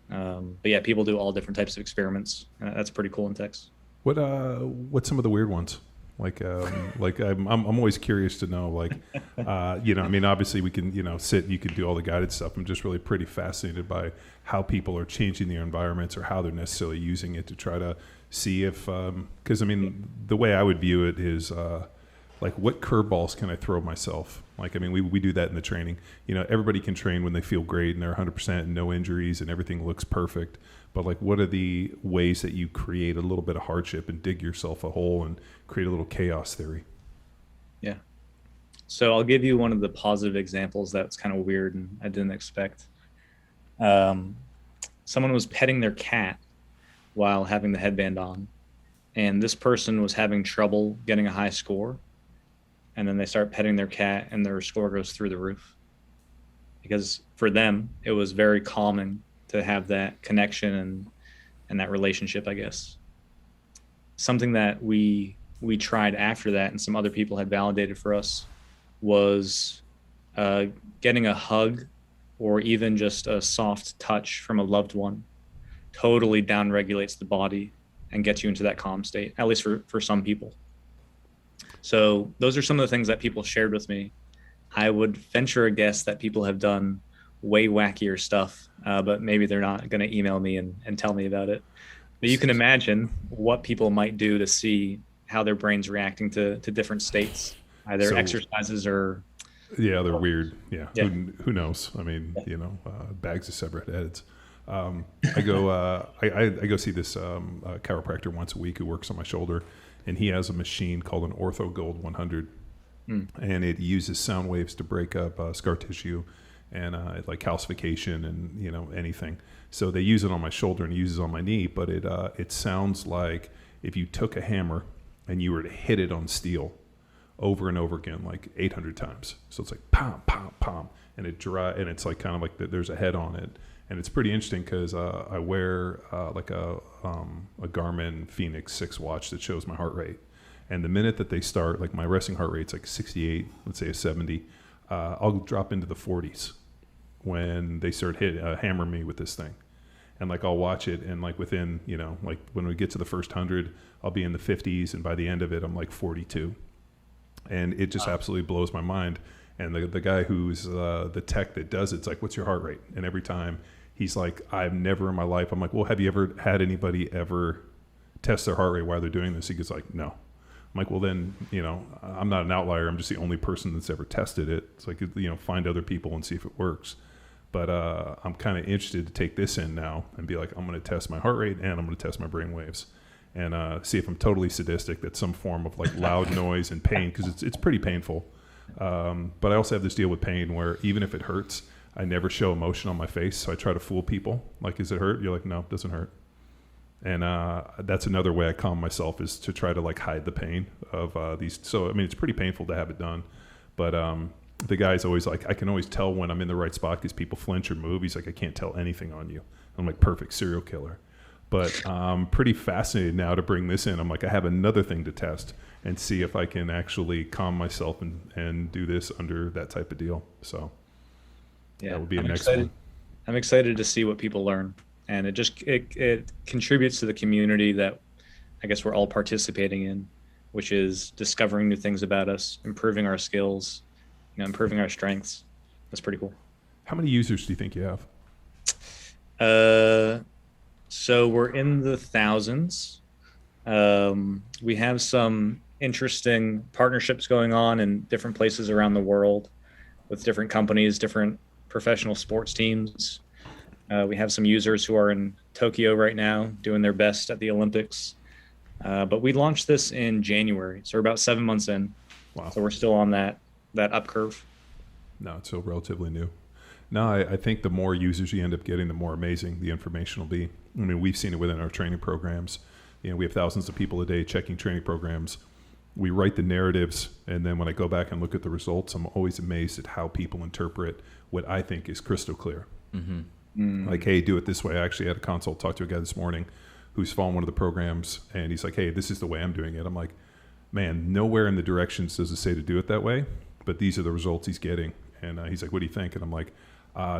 But yeah, people do all different types of experiments. That's pretty cool in text. What's some of the weird ones? I'm always curious to know, obviously we can, you can do all the guided stuff. I'm just really pretty fascinated by how people are changing their environments or how they're necessarily using it to try to see if, because the way I would view it is, what curveballs can I throw myself? We do that in the training. Everybody can train when they feel great and they're 100% and no injuries and everything looks perfect. But what are the ways that you create a little bit of hardship and dig yourself a hole and create a little chaos theory? Yeah. So I'll give you one of the positive examples that's kind of weird and I didn't expect. Someone was petting their cat while having the headband on, and this person was having trouble getting a high score. And then they start petting their cat and their score goes through the roof. Because for them, it was very calming to have that connection and that relationship, I guess. Something that we tried after that and some other people had validated for us was getting a hug or even just a soft touch from a loved one totally downregulates the body and gets you into that calm state, at least for some people. So those are some of the things that people shared with me. I would venture a guess that people have done way wackier stuff, but maybe they're not going to email me and tell me about it. But you can imagine what people might do to see how their brain's reacting to different states, either exercises or... Yeah, they're weird. Yeah. Who knows? Bags of severed heads. I go see this chiropractor once a week who works on my shoulder, and he has a machine called an Ortho Gold 100, and it uses sound waves to break up scar tissue and calcification and anything. So they use it on my shoulder and uses it on my knee, but it sounds like if you took a hammer and you were to hit it on steel over and over again, like 800 times. So it's like pom, pom, pom, and it's like kind of like there's a head on it. And it's pretty interesting because I wear a Garmin Fenix 6 watch that shows my heart rate. And the minute that they start, like my resting heart rate's like 68, let's say a 70, I'll drop into the 40s when they start hammer me with this thing. And I'll watch it, and within, when we get to the first 100, I'll be in the 50s, and by the end of it, I'm like 42. And it just absolutely blows my mind. And the guy who's the tech that does it's like, what's your heart rate? And every time he's like, I've never in my life. I'm like, well, have you ever had anybody ever test their heart rate while they're doing this? He goes like, no. I'm like, well, then, I'm not an outlier. I'm just the only person that's ever tested it. It's like, find other people and see if it works. But I'm kind of interested to take this in now and be like, I'm going to test my heart rate and I'm going to test my brain waves and see if I'm totally sadistic. That's some form of loud noise and pain, because it's pretty painful. But I also have this deal with pain where even if it hurts, I never show emotion on my face. So I try to fool people. Like, is it hurt? You're like, no, it doesn't hurt. And that's another way I calm myself, is to try to hide the pain of these. So, it's pretty painful to have it done. But the guy's always like, I can always tell when I'm in the right spot because people flinch or move. He's like, I can't tell anything on you. I'm like, perfect, serial killer. But I'm pretty fascinated now to bring this in. I'm like, I have another thing to test and see if I can actually calm myself and do this under that type of deal. So yeah, that would be a next one. I'm excited to see what people learn. And it contributes to the community that I guess we're all participating in, which is discovering new things about us, improving our skills, improving our strengths. That's pretty cool. How many users do you think you have? So we're in the thousands. We have some interesting partnerships going on in different places around the world with different companies, different professional sports teams. We have some users who are in Tokyo right now doing their best at the Olympics. But we launched this in January, so we're about 7 months in. Wow. So we're still on that up curve. No, it's still relatively new. No, I think the more users you end up getting, the more amazing the information will be. I mean, we've seen it within our training programs. We have thousands of people a day checking training programs. We write the narratives, and then when I go back and look at the results, I'm always amazed at how people interpret what I think is crystal clear. Like, hey, do it this way. I actually had a consult, talk to a guy this morning who's following one of the programs, and he's like, hey, this is the way I'm doing it. I'm like, man, nowhere in the directions does it say to do it that way, but these are the results he's getting. And he's like, what do you think? And I'm like,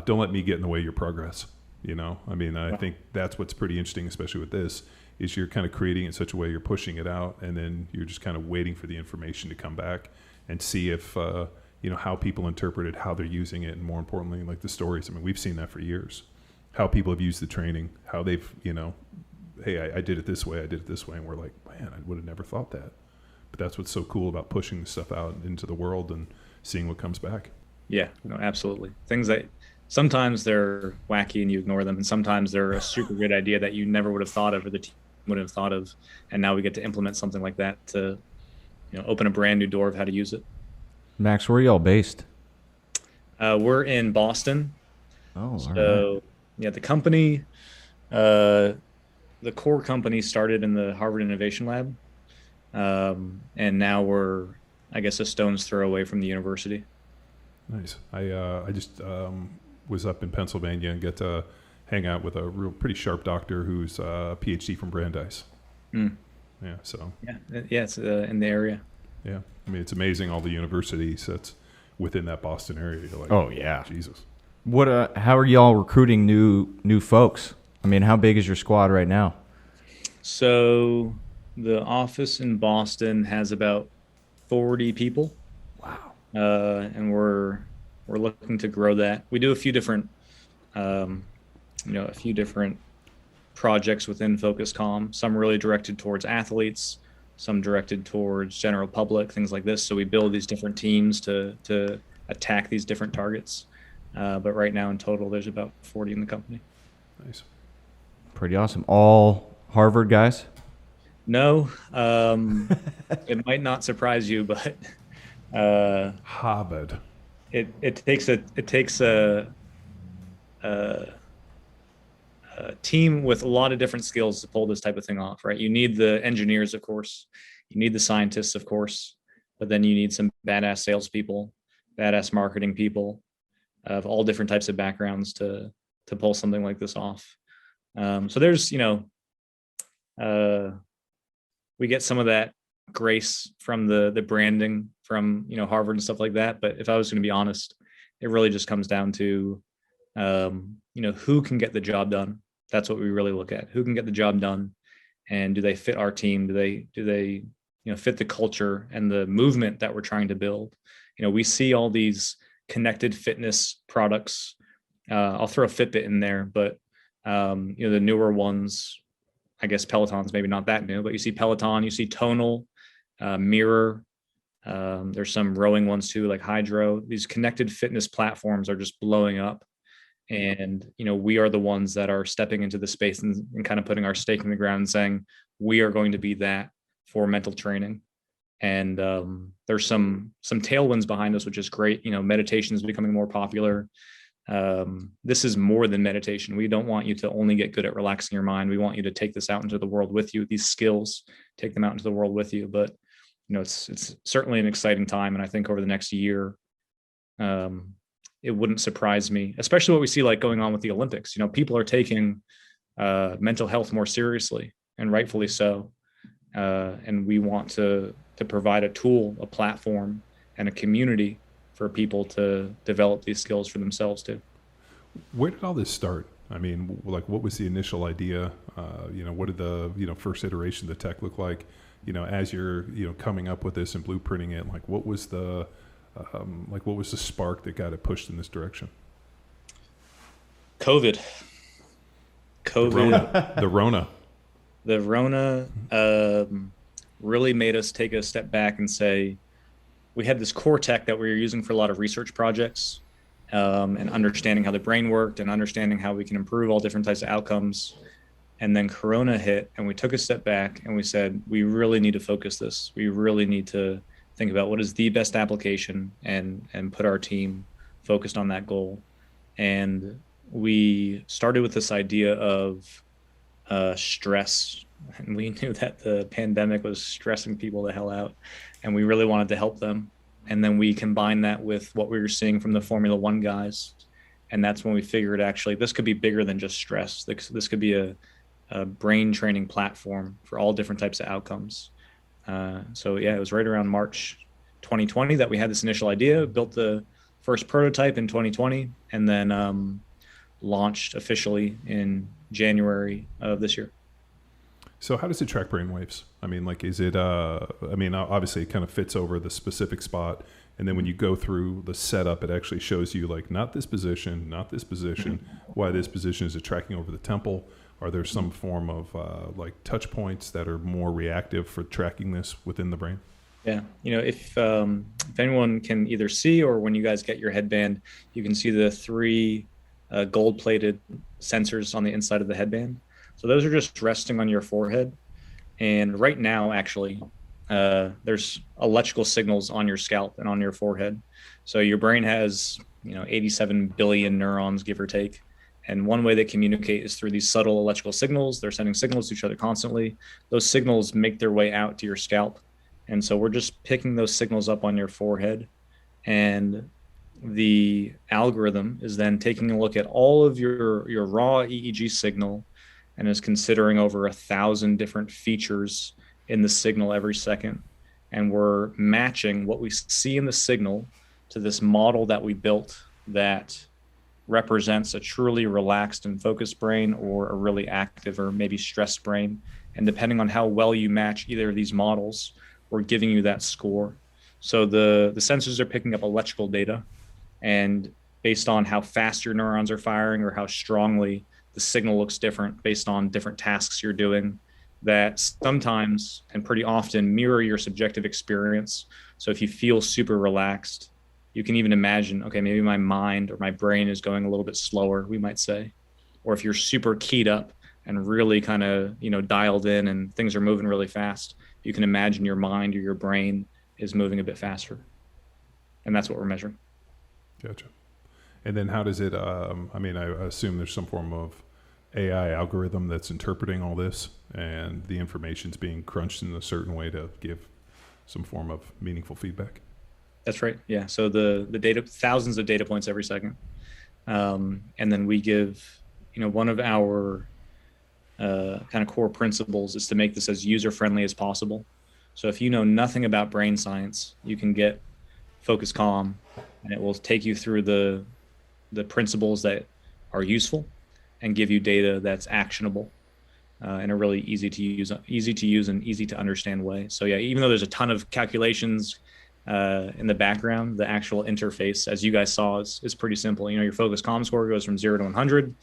don't let me get in the way of your progress. I mean, I think that's what's pretty interesting, especially with this, is you're kind of creating it in such a way you're pushing it out, and then you're just kind of waiting for the information to come back and see if, how people interpret it, how they're using it, and more importantly, like the stories. I mean, we've seen that for years, how people have used the training, how they've, hey, I did it this way, and we're like, man, I would have never thought that. But that's what's so cool about pushing stuff out into the world and seeing what comes back. Yeah, no, absolutely. Things that sometimes they're wacky and you ignore them, and sometimes they're a super good idea that you never would have thought of or the team would have thought of, and now we get to implement something like that to open a brand new door of how to use it. Max, where are y'all based? We're in Boston. Oh, so all right. Yeah, the company, the core company started in the Harvard Innovation Lab, and now we're, I guess, a stone's throw away from the university. Nice. I just was up in Pennsylvania and get to hang out with a pretty sharp doctor who's a PhD from Brandeis. Yeah. So. Yeah, it's in the area. Yeah, I mean, it's amazing all the universities that's within that Boston area. You're like, oh yeah, Jesus. What? How are y'all recruiting new folks? I mean, how big is your squad right now? So the office in Boston has about 40 people. Wow. And we're looking to grow that. We do a few different, projects within FocusCalm. Some really directed towards athletes, some directed towards general public, things like this. So we build these different teams to attack these different targets. But right now in total, there's about 40 in the company. Nice. Pretty awesome. All Harvard guys? No, it might not surprise you, but Harvard. It takes a team with a lot of different skills to pull this type of thing off, right? You need the engineers, of course. You need the scientists, of course. But then you need some badass salespeople, badass marketing people of all different types of backgrounds to pull something like this off. So there's, we get some of that grace from the branding from, Harvard and stuff like that. But if I was going to be honest, it really just comes down to, who can get the job done. That's what we really look at. Who can get the job done, and do they fit our team? Do they fit the culture and the movement that we're trying to build? We see all these connected fitness products. I'll throw a Fitbit in there, but the newer ones, I guess Peloton's maybe not that new, but you see Peloton, you see Tonal, Mirror. There's some rowing ones too, like Hydro. These connected fitness platforms are just blowing up. And, we are the ones that are stepping into the space and kind of putting our stake in the ground and saying, we are going to be that for mental training. And there's some tailwinds behind us, which is great. Meditation is becoming more popular. This is more than meditation. We don't want you to only get good at relaxing your mind. We want you to take this out into the world with you, these skills, take them out into the world with you. But, it's certainly an exciting time. And I think over the next year, it wouldn't surprise me, especially what we see like going on with the Olympics. People are taking mental health more seriously, and rightfully so. And we want to provide a tool, a platform, and a community for people to develop these skills for themselves too. Where did all this start? I mean, like, what was the initial idea? What did the first iteration of the tech look like? As you're coming up with this and blueprinting it, like what was the spark that got it pushed in this direction? COVID. The Rona. The Rona really made us take a step back and say, we had this core tech that we were using for a lot of research projects, and understanding how the brain worked and understanding how we can improve all different types of outcomes. And then Corona hit, and we took a step back and we said, we really need to focus this. We really need to think about what is the best application and put our team focused on that goal. And we started with this idea of stress. And we knew that the pandemic was stressing people the hell out, and we really wanted to help them. And then we combined that with what we were seeing from the Formula One guys. And that's when we figured actually this could be bigger than just stress. This could be a brain training platform for all different types of outcomes. So yeah, it was right around March 2020 that we had this initial idea, built the first prototype in 2020, and then launched officially in January of this year. So how does it track brain waves? I mean, like, is it, obviously it kind of fits over the specific spot. And then when you go through the setup, it actually shows you like, not this position, why this position is it tracking over the temple. Are there some form of like touch points that are more reactive for tracking this within the brain? Yeah. If anyone can either see, or when you guys get your headband, you can see the 3 gold-plated sensors on the inside of the headband. So those are just resting on your forehead. And right now, actually, there's electrical signals on your scalp and on your forehead. So your brain has, 87 billion neurons, give or take. And one way they communicate is through these subtle electrical signals. They're sending signals to each other constantly. Those signals make their way out to your scalp. And so we're just picking those signals up on your forehead. And the algorithm is then taking a look at all of your raw EEG signal and is considering over 1,000 different features in the signal every second. And we're matching what we see in the signal to this model that we built that represents a truly relaxed and focused brain, or a really active or maybe stressed brain. And depending on how well you match either of these models, we're giving you that score. So the sensors are picking up electrical data, and based on how fast your neurons are firing or how strongly the signal looks different based on different tasks you're doing, that sometimes and pretty often mirror your subjective experience. So if you feel super relaxed, you can even imagine, okay, maybe my mind or my brain is going a little bit slower, we might say. Or if you're super keyed up and really kind of, dialed in and things are moving really fast, you can imagine your mind or your brain is moving a bit faster. And that's what we're measuring. Gotcha. And then how does it, I assume there's some form of AI algorithm that's interpreting all this, and the information's being crunched in a certain way to give some form of meaningful feedback. That's right. Yeah. So the data, thousands of data points every second. And then we give, one of our kind of core principles is to make this as user-friendly as possible. So if you know nothing about brain science, you can get FocusCalm, and it will take you through the principles that are useful and give you data that's actionable in a really easy to use and easy to understand way. So yeah, even though there's a ton of calculations in the background, the actual interface, as you guys saw, is pretty simple. Your FocusCalm score goes from 0 to 100.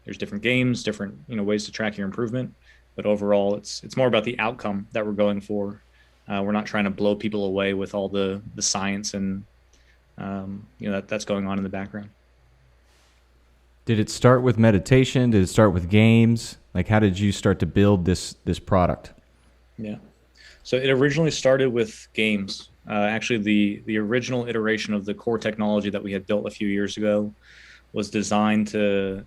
There's different games, different ways to track your improvement, but overall, it's more about the outcome that we're going for. We're not trying to blow people away with all the science and that's going on in the background. Did it start with meditation? Did it start with games? Like, how did you start to build this product? Yeah. So it originally started with games. Actually, the original iteration of the core technology that we had built a few years ago was designed to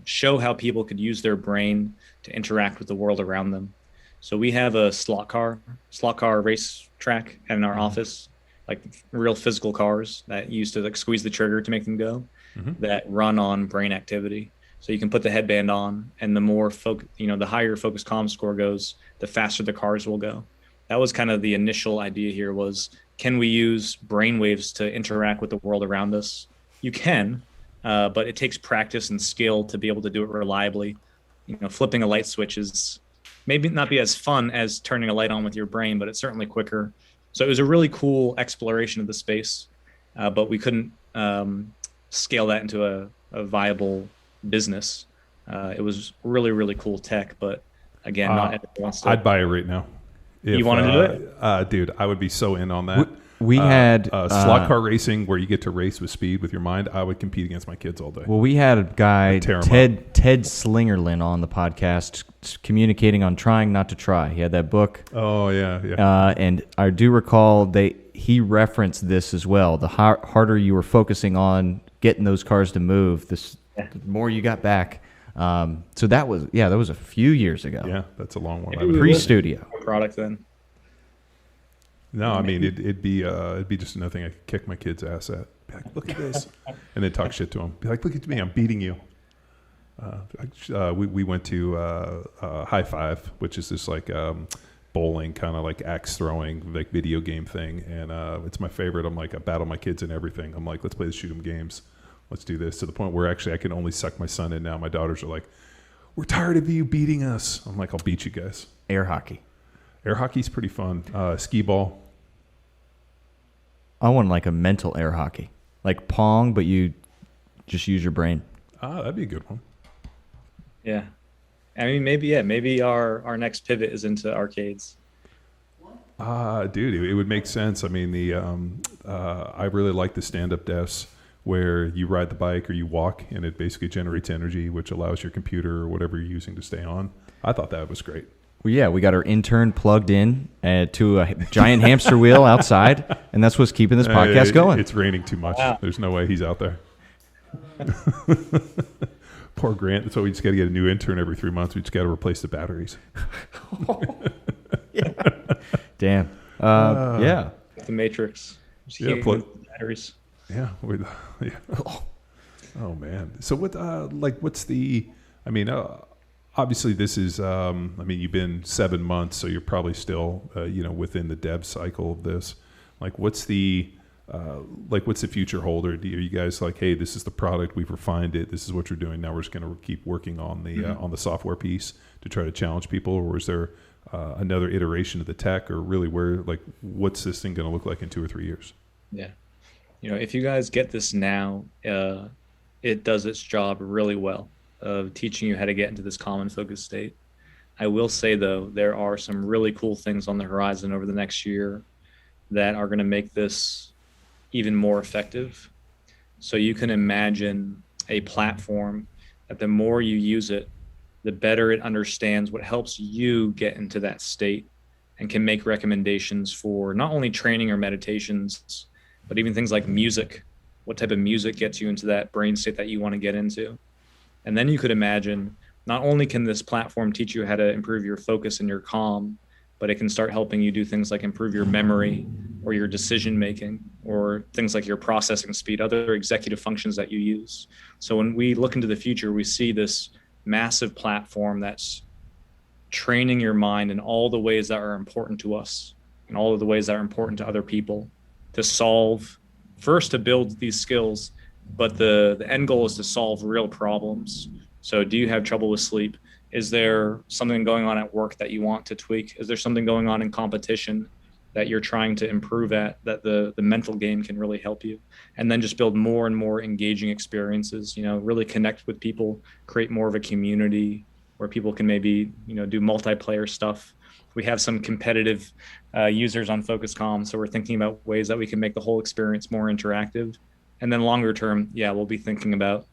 show how people could use their brain to interact with the world around them. So we have a slot car race track in our office, like real physical cars that you used to like squeeze the trigger to make them go, that run on brain activity. So you can put the headband on, and the more the higher FocusCalm score goes, the faster the cars will go. That was kind of the initial idea here was, can we use brain waves to interact with the world around us? You can, but it takes practice and skill to be able to do it reliably. Flipping a light switch is maybe not be as fun as turning a light on with your brain, but it's certainly quicker. So it was a really cool exploration of the space, but we couldn't scale that into a viable business. It was really, really cool tech, but again, not everyone wants to. I'd buy it right now. You want to do it? Dude, I would be so in on that. We had slot car racing where you get to race with speed with your mind. I would compete against my kids all day. Well, we had a guy, Ted Slingerland, on the podcast communicating on trying not to try. He had that book. Oh, yeah. And I do recall he referenced this as well. The harder you were focusing on getting those cars to move, the more you got back. So that was a few years ago. Yeah, that's a long one. Pre-studio product then. No, I mean it'd be just another thing I could kick my kid's ass at. Be like, look at this, and then talk shit to him. Be like, look at me, I'm beating you. We went to High Five, which is this like bowling kind of like axe throwing like video game thing, and it's my favorite. I'm like, I battle my kids and everything. I'm like, let's play the shoot 'em games. Let's do this, to the point where actually I can only suck my son in now. My daughters are like, we're tired of you beating us. I'm like, I'll beat you guys. Air hockey. Air hockey's pretty fun. Skee ball. I want like a mental air hockey, like Pong, but you just use your brain. That'd be a good one. Yeah. I mean, maybe our next pivot is into arcades. Dude, it would make sense. I mean, I really like the stand-up desks where you ride the bike or you walk, and it basically generates energy, which allows your computer or whatever you're using to stay on. I thought that was great. Well, yeah, we got our intern plugged in to a giant hamster wheel outside, and that's what's keeping this podcast going. It's raining too much. Wow. There's no way he's out there. Poor Grant. That's why we just got to get a new intern every 3 months. We just got to replace the batteries. Yeah. Damn. Yeah. The Matrix. Batteries. Yeah. Oh man. So what's the? I mean, obviously this is. I mean, you've been 7 months, so you're probably still, within the dev cycle of this. Like, what's the future hold? Are you guys like, hey, this is the product, we've refined it, this is what you're doing, now we're just going to keep working on the software piece to try to challenge people, or is there another iteration of the tech, or really what's this thing going to look like in 2 or 3 years? Yeah. If you guys get this now, it does its job really well of teaching you how to get into this calm and focused state. I will say, though, there are some really cool things on the horizon over the next year that are going to make this even more effective. So you can imagine a platform that the more you use it, the better it understands what helps you get into that state, and can make recommendations for not only training or meditations, but even things like music. What type of music gets you into that brain state that you want to get into? And then you could imagine, not only can this platform teach you how to improve your focus and your calm, but it can start helping you do things like improve your memory or your decision making, or things like your processing speed, other executive functions that you use. So when we look into the future, we see this massive platform that's training your mind in all the ways that are important to us and all of the ways that are important to other people, to solve, first to build these skills, but the end goal is to solve real problems. So do you have trouble with sleep? Is there something going on at work that you want to tweak? Is there something going on in competition that you're trying to improve at, that the mental game can really help you? And then just build more and more engaging experiences, really connect with people, create more of a community where people can maybe, do multiplayer stuff. We have some competitive users on FocusCalm, so we're thinking about ways that we can make the whole experience more interactive. And then longer term, we'll be thinking about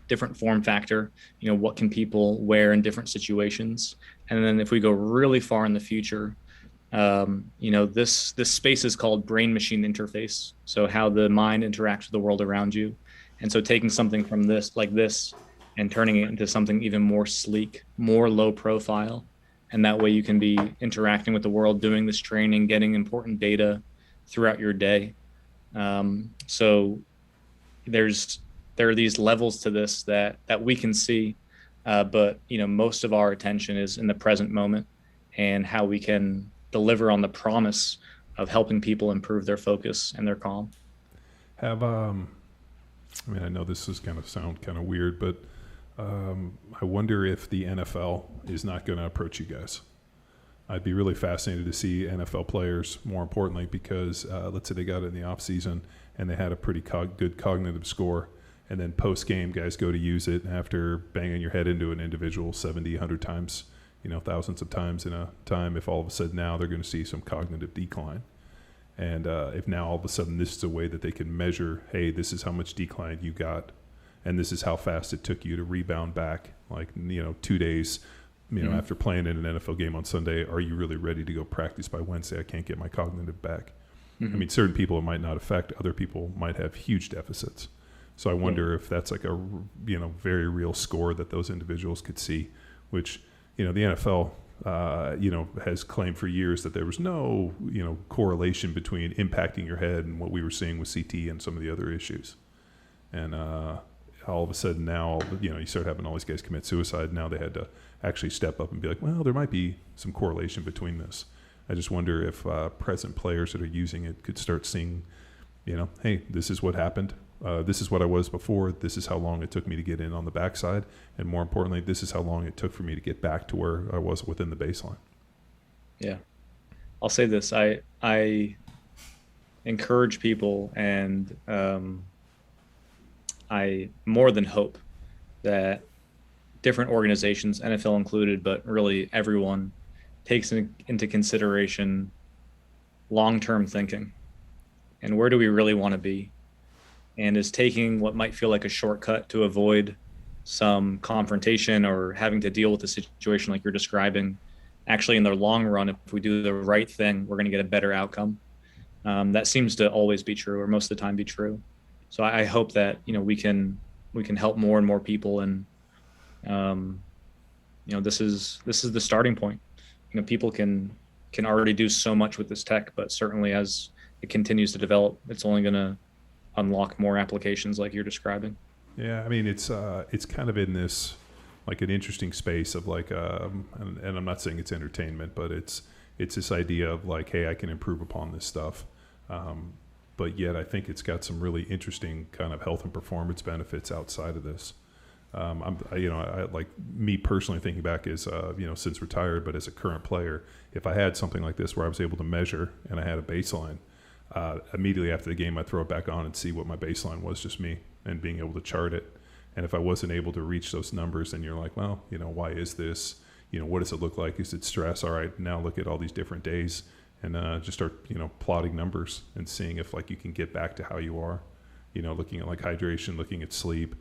different form factor, what can people wear in different situations. And then if we go really far in the future, this space is called brain machine interface. So how the mind interacts with the world around you. And so taking something from this and turning it into something even more sleek, more low profile. And that way you can be interacting with the world, doing this training, getting important data throughout your day. So there are these levels to this that we can see, but most of our attention is in the present moment and how we can deliver on the promise of helping people improve their focus and their calm. I know this is going to sound kind of weird, but I wonder if the NFL is not going to approach you guys. I'd be really fascinated to see NFL players, more importantly, because let's say they got it in the off season and they had a pretty good cognitive score, and then post game guys go to use it after banging your head into an individual 70, 100 times, thousands of times in a time. If all of a sudden now they're going to see some cognitive decline, and if now all of a sudden this is a way that they can measure, hey, this is how much decline you got, and this is how fast it took you to rebound back, 2 days. After playing in an NFL game on Sunday, are you really ready to go practice by Wednesday? I can't get my cognitive back. Mm-hmm. I mean, certain people it might not affect. Other people might have huge deficits. So I wonder if that's like a, very real score that those individuals could see, which, the NFL, has claimed for years that there was no, correlation between impacting your head and what we were seeing with CT and some of the other issues. And all of a sudden now, you start having all these guys commit suicide. Now they had to actually step up and be like, well, there might be some correlation between this. I just wonder if present players that are using it could start seeing, hey, this is what happened. This is what I was before. This is how long it took me to get in on the backside. And more importantly, this is how long it took for me to get back to where I was within the baseline. Yeah. I'll say this. I encourage people, and I more than hope that different organizations, NFL included, but really everyone, takes into consideration long-term thinking and where do we really want to be, and is taking what might feel like a shortcut to avoid some confrontation or having to deal with a situation like you're describing. Actually, in the long run, if we do the right thing, we're going to get a better outcome. That seems to always be true, or most of the time be true. So I hope that we can help more and more people, and this is the starting point. People can already do so much with this tech, but certainly as it continues to develop, it's only going to unlock more applications like you're describing. Yeah, I mean, it's kind of in this like an interesting space of like, and I'm not saying it's entertainment, but it's this idea of like, hey, I can improve upon this stuff, but yet I think it's got some really interesting kind of health and performance benefits outside of this. I like me personally thinking back as since retired, but as a current player, if I had something like this where I was able to measure and I had a baseline, immediately after the game, I throw it back on and see what my baseline was, just me, and being able to chart it. And if I wasn't able to reach those numbers, then you're like, well, why is this? What does it look like? Is it stress? All right, now look at all these different days and just start, plotting numbers and seeing if like you can get back to how you are, looking at like hydration, looking at sleep,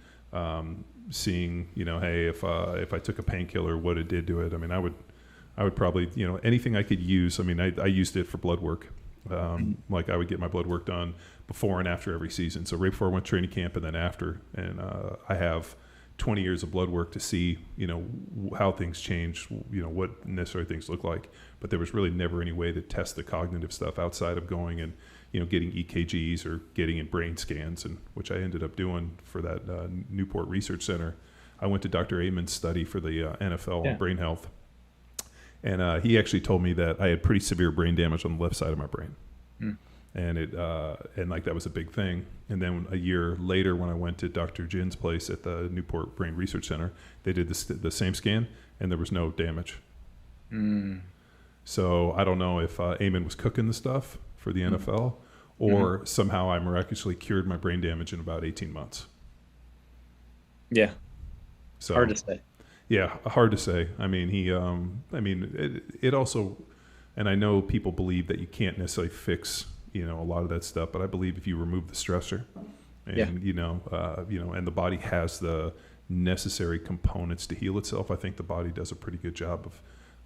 seeing, hey, if I took a painkiller, what it did to it. I mean, I would probably, anything I could use. I mean, I used it for blood work. Like I would get my blood work done before and after every season. So right before I went to training camp and then after, and I have 20 years of blood work to see, how things change, what necessary things look like. But there was really never any way to test the cognitive stuff outside of going and, getting EKGs or getting in brain scans, and which I ended up doing for that Newport Research Center. I went to Dr. Amen's study for the NFL on brain health. And he actually told me that I had pretty severe brain damage on the left side of my brain. And and like that was a big thing. And then a year later, when I went to Dr. Jin's place at the Newport Brain Research Center, they did the same scan, and there was no damage. So I don't know if Amen was cooking the stuff for the NFL, or somehow I miraculously cured my brain damage in about 18 months. Yeah, so hard to say. Yeah, hard to say. I mean, it also, and I know people believe that you can't necessarily fix, a lot of that stuff, but I believe if you remove the stressor and, and the body has the necessary components to heal itself, I think the body does a pretty good job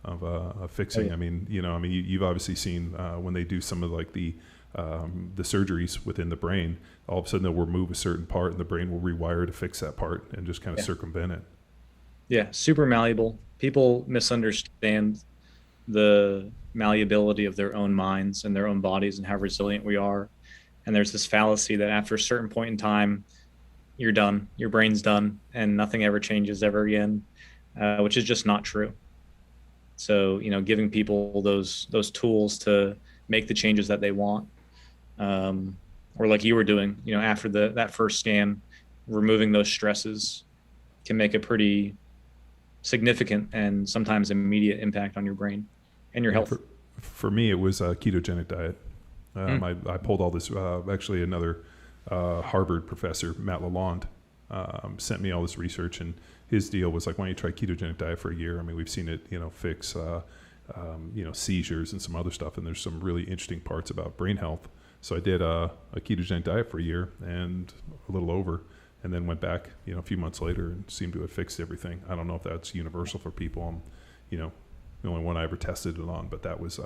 of fixing. Oh, yeah. You've obviously seen when they do some of like the surgeries within the brain, all of a sudden they'll remove a certain part and the brain will rewire to fix that part and just kind of circumvent it. Yeah, super malleable. People misunderstand the malleability of their own minds and their own bodies and how resilient we are. And there's this fallacy that after a certain point in time, you're done, your brain's done, and nothing ever changes ever again, which is just not true. So, giving people those tools to make the changes that they want, or like you were doing, after that first scan, removing those stresses can make a pretty significant and sometimes immediate impact on your brain and your health. For me, it was a ketogenic diet. I pulled all this. Actually, another Harvard professor, Matt Lalonde, sent me all this research, and his deal was like, why don't you try ketogenic diet for a year? I mean, we've seen it, fix, seizures and some other stuff, and there's some really interesting parts about brain health. So I did a ketogenic diet for a year and a little over, and then went back, a few months later and seemed to have fixed everything. I don't know if that's universal for people. The only one I ever tested it on, but that was,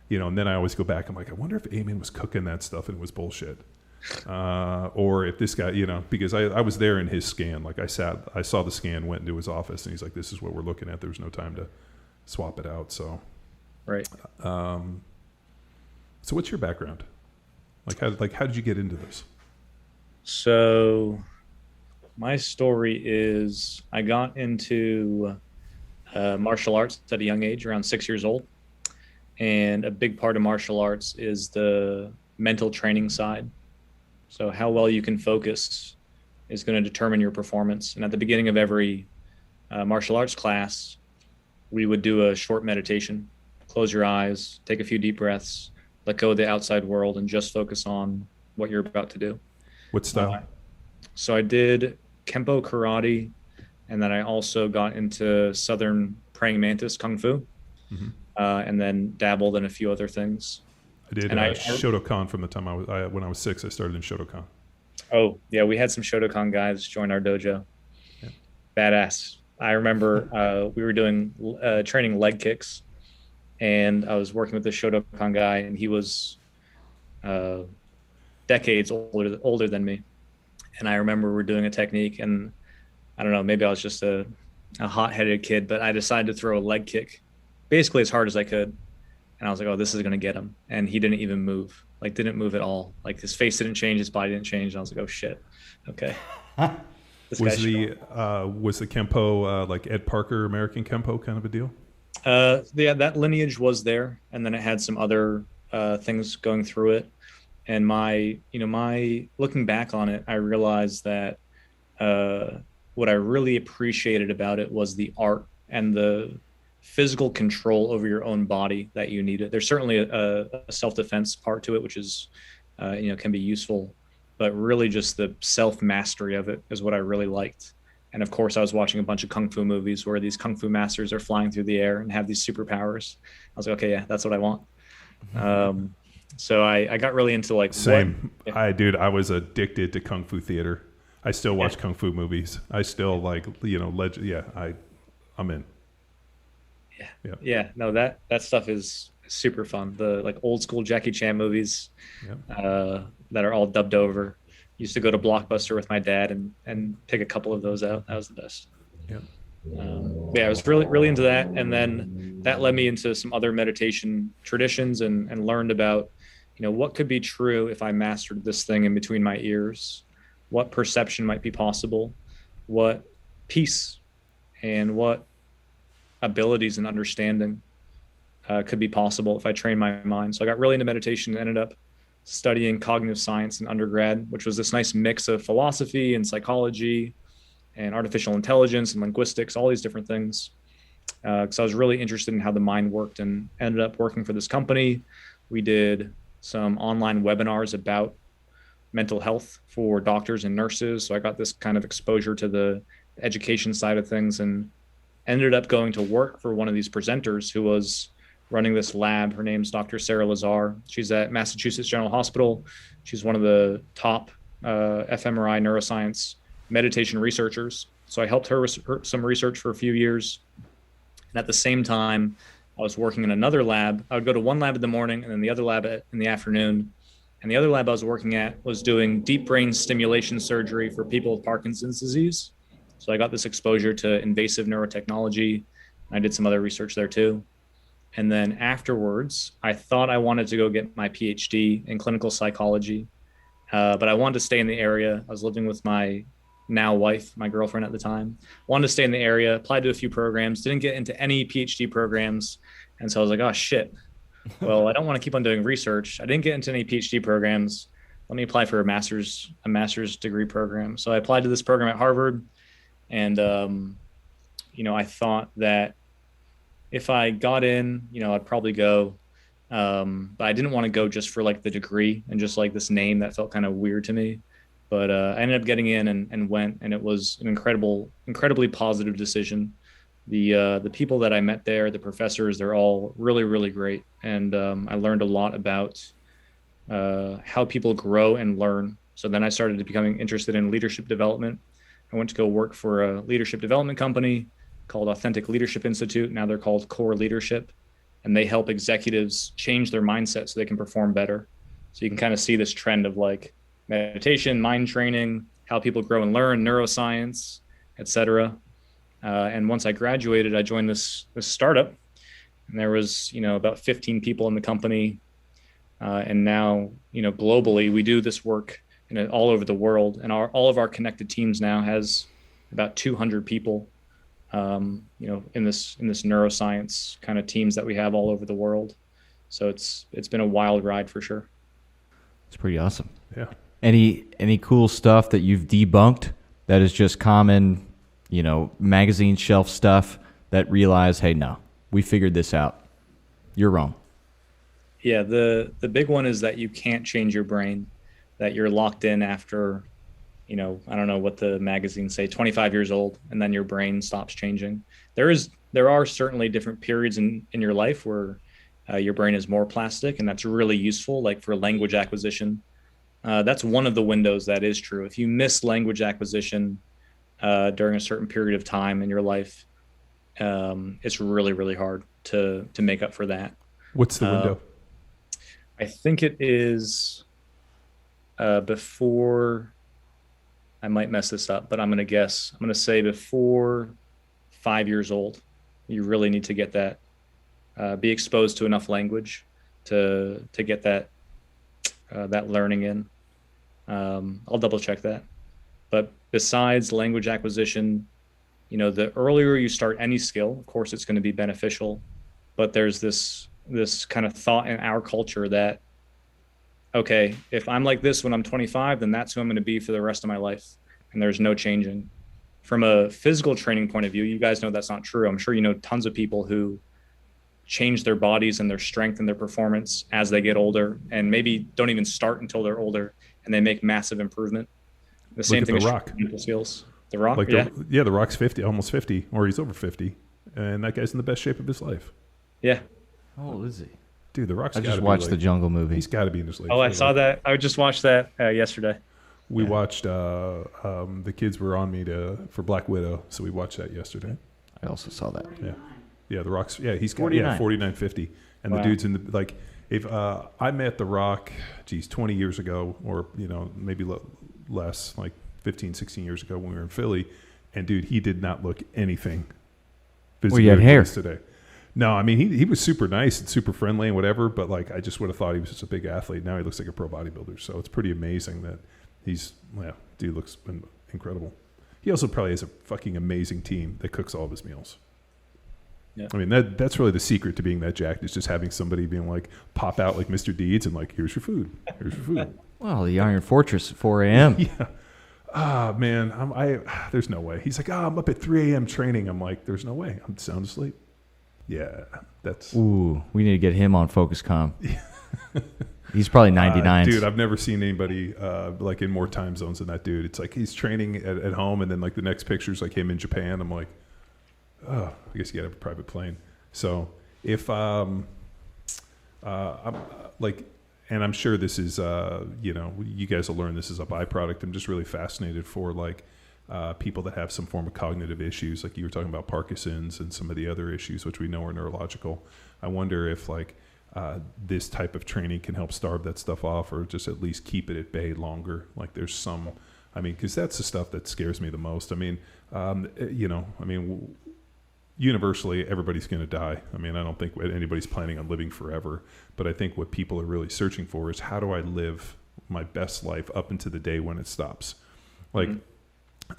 and then I always go back. I'm like, I wonder if Amen was cooking that stuff and it was bullshit. Or if this guy, because I was there in his scan. Like I saw the scan, went into his office, and he's like, "This is what we're looking at." There was no time to swap it out. So, Right. So what's your background? How did you get into this? So my story is I got into martial arts at a young age, around 6 years old. And a big part of martial arts is the mental training side. So how well you can focus is going to determine your performance. And at the beginning of every martial arts class, we would do a short meditation. Close your eyes, take a few deep breaths, let go of the outside world, and just focus on what you're about to do. What style? So I did Kempo karate, and then I also got into Southern praying mantis kung fu, and then dabbled in a few other things. I did Shotokan from the time when I was 6. I started in Shotokan. Oh yeah, we had some Shotokan guys join our dojo. Yeah. Badass. I remember we were doing training leg kicks, and I was working with this Shotokan guy, and he was decades older than me. And I remember we were doing a technique, and I don't know, maybe I was just a hot-headed kid, but I decided to throw a leg kick basically as hard as I could. And I was like, oh, this is going to get him. And he didn't even move, didn't move at all. His face didn't change, his body didn't change. And I was like, oh shit. Okay. Was the Kempo like Ed Parker American Kempo kind of a deal? Yeah, that lineage was there. And then it had some other things going through it. And my looking back on it, I realized that what I really appreciated about it was the art and the physical control over your own body that you needed. There's certainly a self-defense part to it, which is, can be useful, but really just the self-mastery of it is what I really liked. And of course, I was watching a bunch of Kung Fu movies where these Kung Fu masters are flying through the air and have these superpowers. I was like, okay, yeah, that's what I want. So I got really into same. I was addicted to Kung Fu theater. I still watch Kung Fu movies. I still I'm in. Yeah. No, that stuff is super fun. The old school Jackie Chan movies that are all dubbed over. Used to go to Blockbuster with my dad and pick a couple of those out. That was the best. Yeah. I was really into that, and then that led me into some other meditation traditions and learned about what could be true if I mastered this thing in between my ears, what perception might be possible, what peace and what abilities and understanding could be possible if I trained my mind. So I got really into meditation and ended up studying cognitive science in undergrad, which was this nice mix of philosophy and psychology and artificial intelligence and linguistics, all these different things. Because I was really interested in how the mind worked, and ended up working for this company. We did some online webinars about mental health for doctors and nurses. So I got this kind of exposure to the education side of things, and ended up going to work for one of these presenters who was running this lab. Her name's Dr. Sarah Lazar. She's at Massachusetts General Hospital. She's one of the top fMRI neuroscience meditation researchers. So I helped her some research for a few years. And at the same time, I was working in another lab. I would go to one lab in the morning and then the other lab in the afternoon. And the other lab I was working at was doing deep brain stimulation surgery for people with Parkinson's disease. So I got this exposure to invasive neurotechnology. I did some other research there too. And then afterwards, I thought I wanted to go get my PhD in clinical psychology, but I wanted to stay in the area. I was living with my now wife, my girlfriend at the time. Wanted to stay in the area, applied to a few programs, didn't get into any PhD programs. And so I was like, oh shit, well, I don't want to keep on doing research. I didn't get into any PhD programs. Let me apply for a master's degree program. So I applied to this program at Harvard. And, I thought that if I got in, I'd probably go. But I didn't want to go just for the degree and just this name that felt kind of weird to me. But I ended up getting in and went, and it was an incredibly positive decision. The people that I met there, the professors, they're all really, really great. And I learned a lot about how people grow and learn. So then I started becoming interested in leadership development. I went to go work for a leadership development company called Authentic Leadership Institute. Now they're called Core Leadership, and they help executives change their mindset so they can perform better. So you can kind of see this trend of meditation, mind training, how people grow and learn, neuroscience, etc. And once I graduated, I joined this startup, and there was about 15 people in the company. And now globally we do this work all over the world, and all of our connected teams now has about 200 people. In this neuroscience kind of teams that we have all over the world. So it's been a wild ride for sure. It's pretty awesome. Yeah. Any cool stuff that you've debunked that is just common, magazine shelf stuff that realize, hey, no, we figured this out. You're wrong. Yeah, the big one is that you can't change your brain, that you're locked in after, I don't know what the magazines say, 25 years old, and then your brain stops changing. There are certainly different periods in your life where your brain is more plastic, and that's really useful, like for language acquisition. That's one of the windows that is true. If you miss language acquisition during a certain period of time in your life, it's really, really hard to make up for that. What's the window? I think it is before, I might mess this up, but I'm going to say before 5 years old. You really need to get that, be exposed to enough language to get that learning in. I'll double check that. But besides language acquisition, the earlier you start any skill, of course, it's going to be beneficial. But there's this kind of thought in our culture that, okay, if I'm like this when I'm 25, then that's who I'm going to be for the rest of my life. And there's no changing. From a physical training point of view, you guys know that's not true. I'm sure you know tons of people who change their bodies and their strength and their performance as they get older, and maybe don't even start until they're older, and they make massive improvement. The same thing with as The Rock. mental skills. The Rock, Like yeah. The Rock's 50, almost 50, or he's over 50, and that guy's in the best shape of his life. Yeah. How old is he? Dude, The Rock's I got just to be watched like, the Jungle movie. He's got to be in his late. Oh, I 40s. saw that. I just watched that yesterday. We watched. The kids were on me for Black Widow, so we watched that yesterday. I also saw that. Yeah. The Rock's. Yeah, he's got 49. 49, 50, and Wow. the dude's in the like. If I met The Rock, 20 years ago, or maybe less, like 15, 16 years ago when we were in Philly, and dude, he did not look anything. Well, he had hair today. No, I mean he was super nice and super friendly and whatever, but like I just would have thought he was just a big athlete. Now he looks like a pro bodybuilder, so it's pretty amazing that dude looks incredible. He also probably has a fucking amazing team that cooks all of his meals. Yeah. I mean that's really the secret to being that jacked, is just having somebody being like pop out like Mr. Deeds and like here's your food. Well, the Iron Fortress at 4 a.m. Yeah. Man, there's no way. He's like, I'm up at 3 a.m. training. I'm like, there's no way. I'm sound asleep. Yeah, that's. Ooh, we need to get him on FocusCalm. He's probably 99. Dude, I've never seen anybody like in more time zones than that dude. It's like he's training at home, and then like the next picture's like him in Japan. I'm like, oh, I guess you gotta have a private plane. So if I'm like, and I'm sure this is you guys will learn this is a byproduct. I'm just really fascinated for like people that have some form of cognitive issues, like you were talking about Parkinson's and some of the other issues which we know are neurological. I wonder if like this type of training can help starve that stuff off, or just at least keep it at bay longer. Like there's some, because that's the stuff that scares me the most. Universally, everybody's going to die. I don't think anybody's planning on living forever. But I think what people are really searching for is, how do I live my best life up into the day when it stops? Like,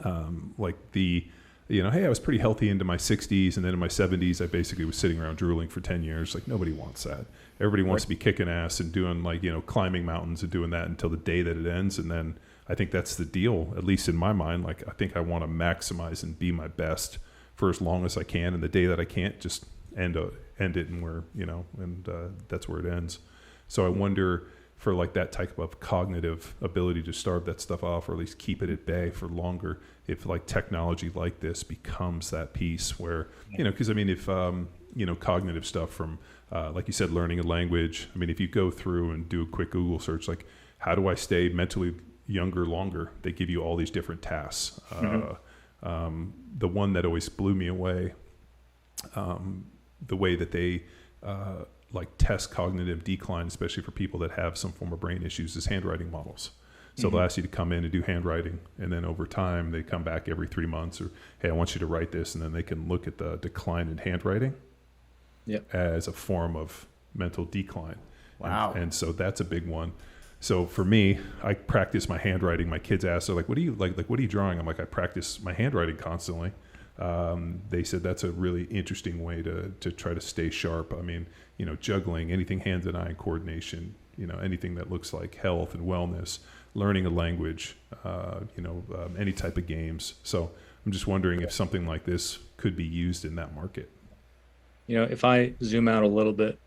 hey, I was pretty healthy into my 60s, and then in my 70s, I basically was sitting around drooling for 10 years. Like, nobody wants that. Everybody wants to be kicking ass and doing climbing mountains and doing that until the day that it ends. And then I think that's the deal, at least in my mind. Like, I think I want to maximize and be my best for as long as I can, and the day that I can't, just end it, and that's where it ends. So I wonder, for like that type of cognitive ability to starve that stuff off, or at least keep it at bay for longer, if like technology like this becomes that piece where, because if cognitive stuff from like you said, learning a language, if you go through and do a quick Google search, like how do I stay mentally younger longer, they give you all these different tasks. The one that always blew me away, the way that they test cognitive decline, especially for people that have some form of brain issues, is handwriting models. So they'll ask you to come in and do handwriting, and then over time they come back every 3 months, or hey, I want you to write this, and then they can look at the decline in handwriting as a form of mental decline. Wow. And so that's a big one. So for me, I practice my handwriting. My kids ask, they're like, what are you what are you drawing? I'm like, I practice my handwriting constantly. They said that's a really interesting way to try to stay sharp. I mean, juggling, anything hands and eye coordination, anything that looks like health and wellness, learning a language, any type of games. So I'm just wondering if something like this could be used in that market. If I zoom out a little bit,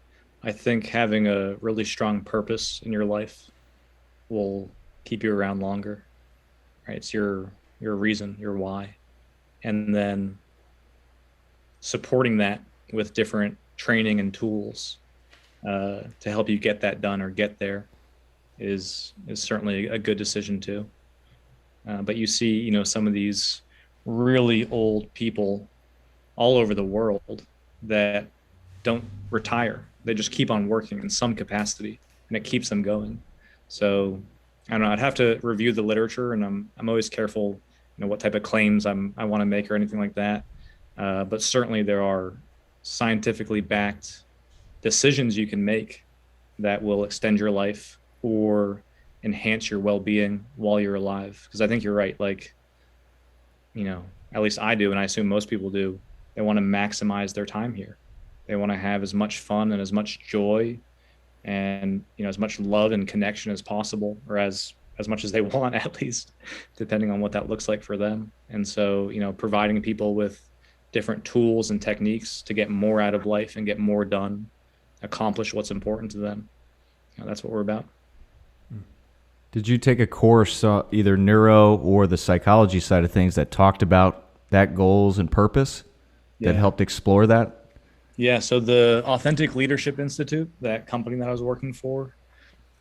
I think having a really strong purpose in your life will keep you around longer, right? It's your reason, your why. And then supporting that with different training and tools to help you get that done or get there is certainly a good decision too. But you see, some of these really old people all over the world that don't retire. They just keep on working in some capacity, and it keeps them going. So I don't know, I'd have to review the literature, and I'm always careful, what type of claims I want to make or anything like that. But certainly there are scientifically backed decisions you can make that will extend your life or enhance your well-being while you're alive. Because I think you're right. Like, at least I do, and I assume most people do. They want to maximize their time here. They want to have as much fun and as much joy and, as much love and connection as possible, or as much as they want, at least, depending on what that looks like for them. And so, providing people with different tools and techniques to get more out of life and get more done, accomplish what's important to them. That's what we're about. Did you take a course, either neuro or the psychology side of things, that talked about that goals and purpose that helped explore that? Yeah. So the Authentic Leadership Institute, that company that I was working for,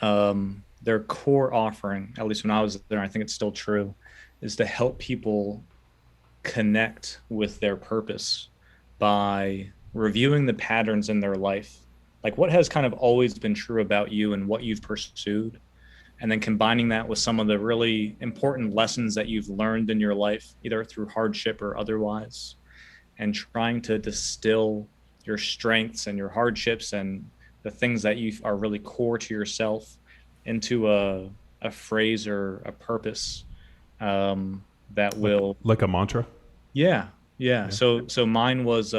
their core offering, at least when I was there, I think it's still true, is to help people connect with their purpose by reviewing the patterns in their life. Like, what has kind of always been true about you and what you've pursued, and then combining that with some of the really important lessons that you've learned in your life, either through hardship or otherwise, and trying to distill your strengths and your hardships and the things that you are really core to yourself into a phrase or a purpose that will, like a mantra. Yeah. So mine was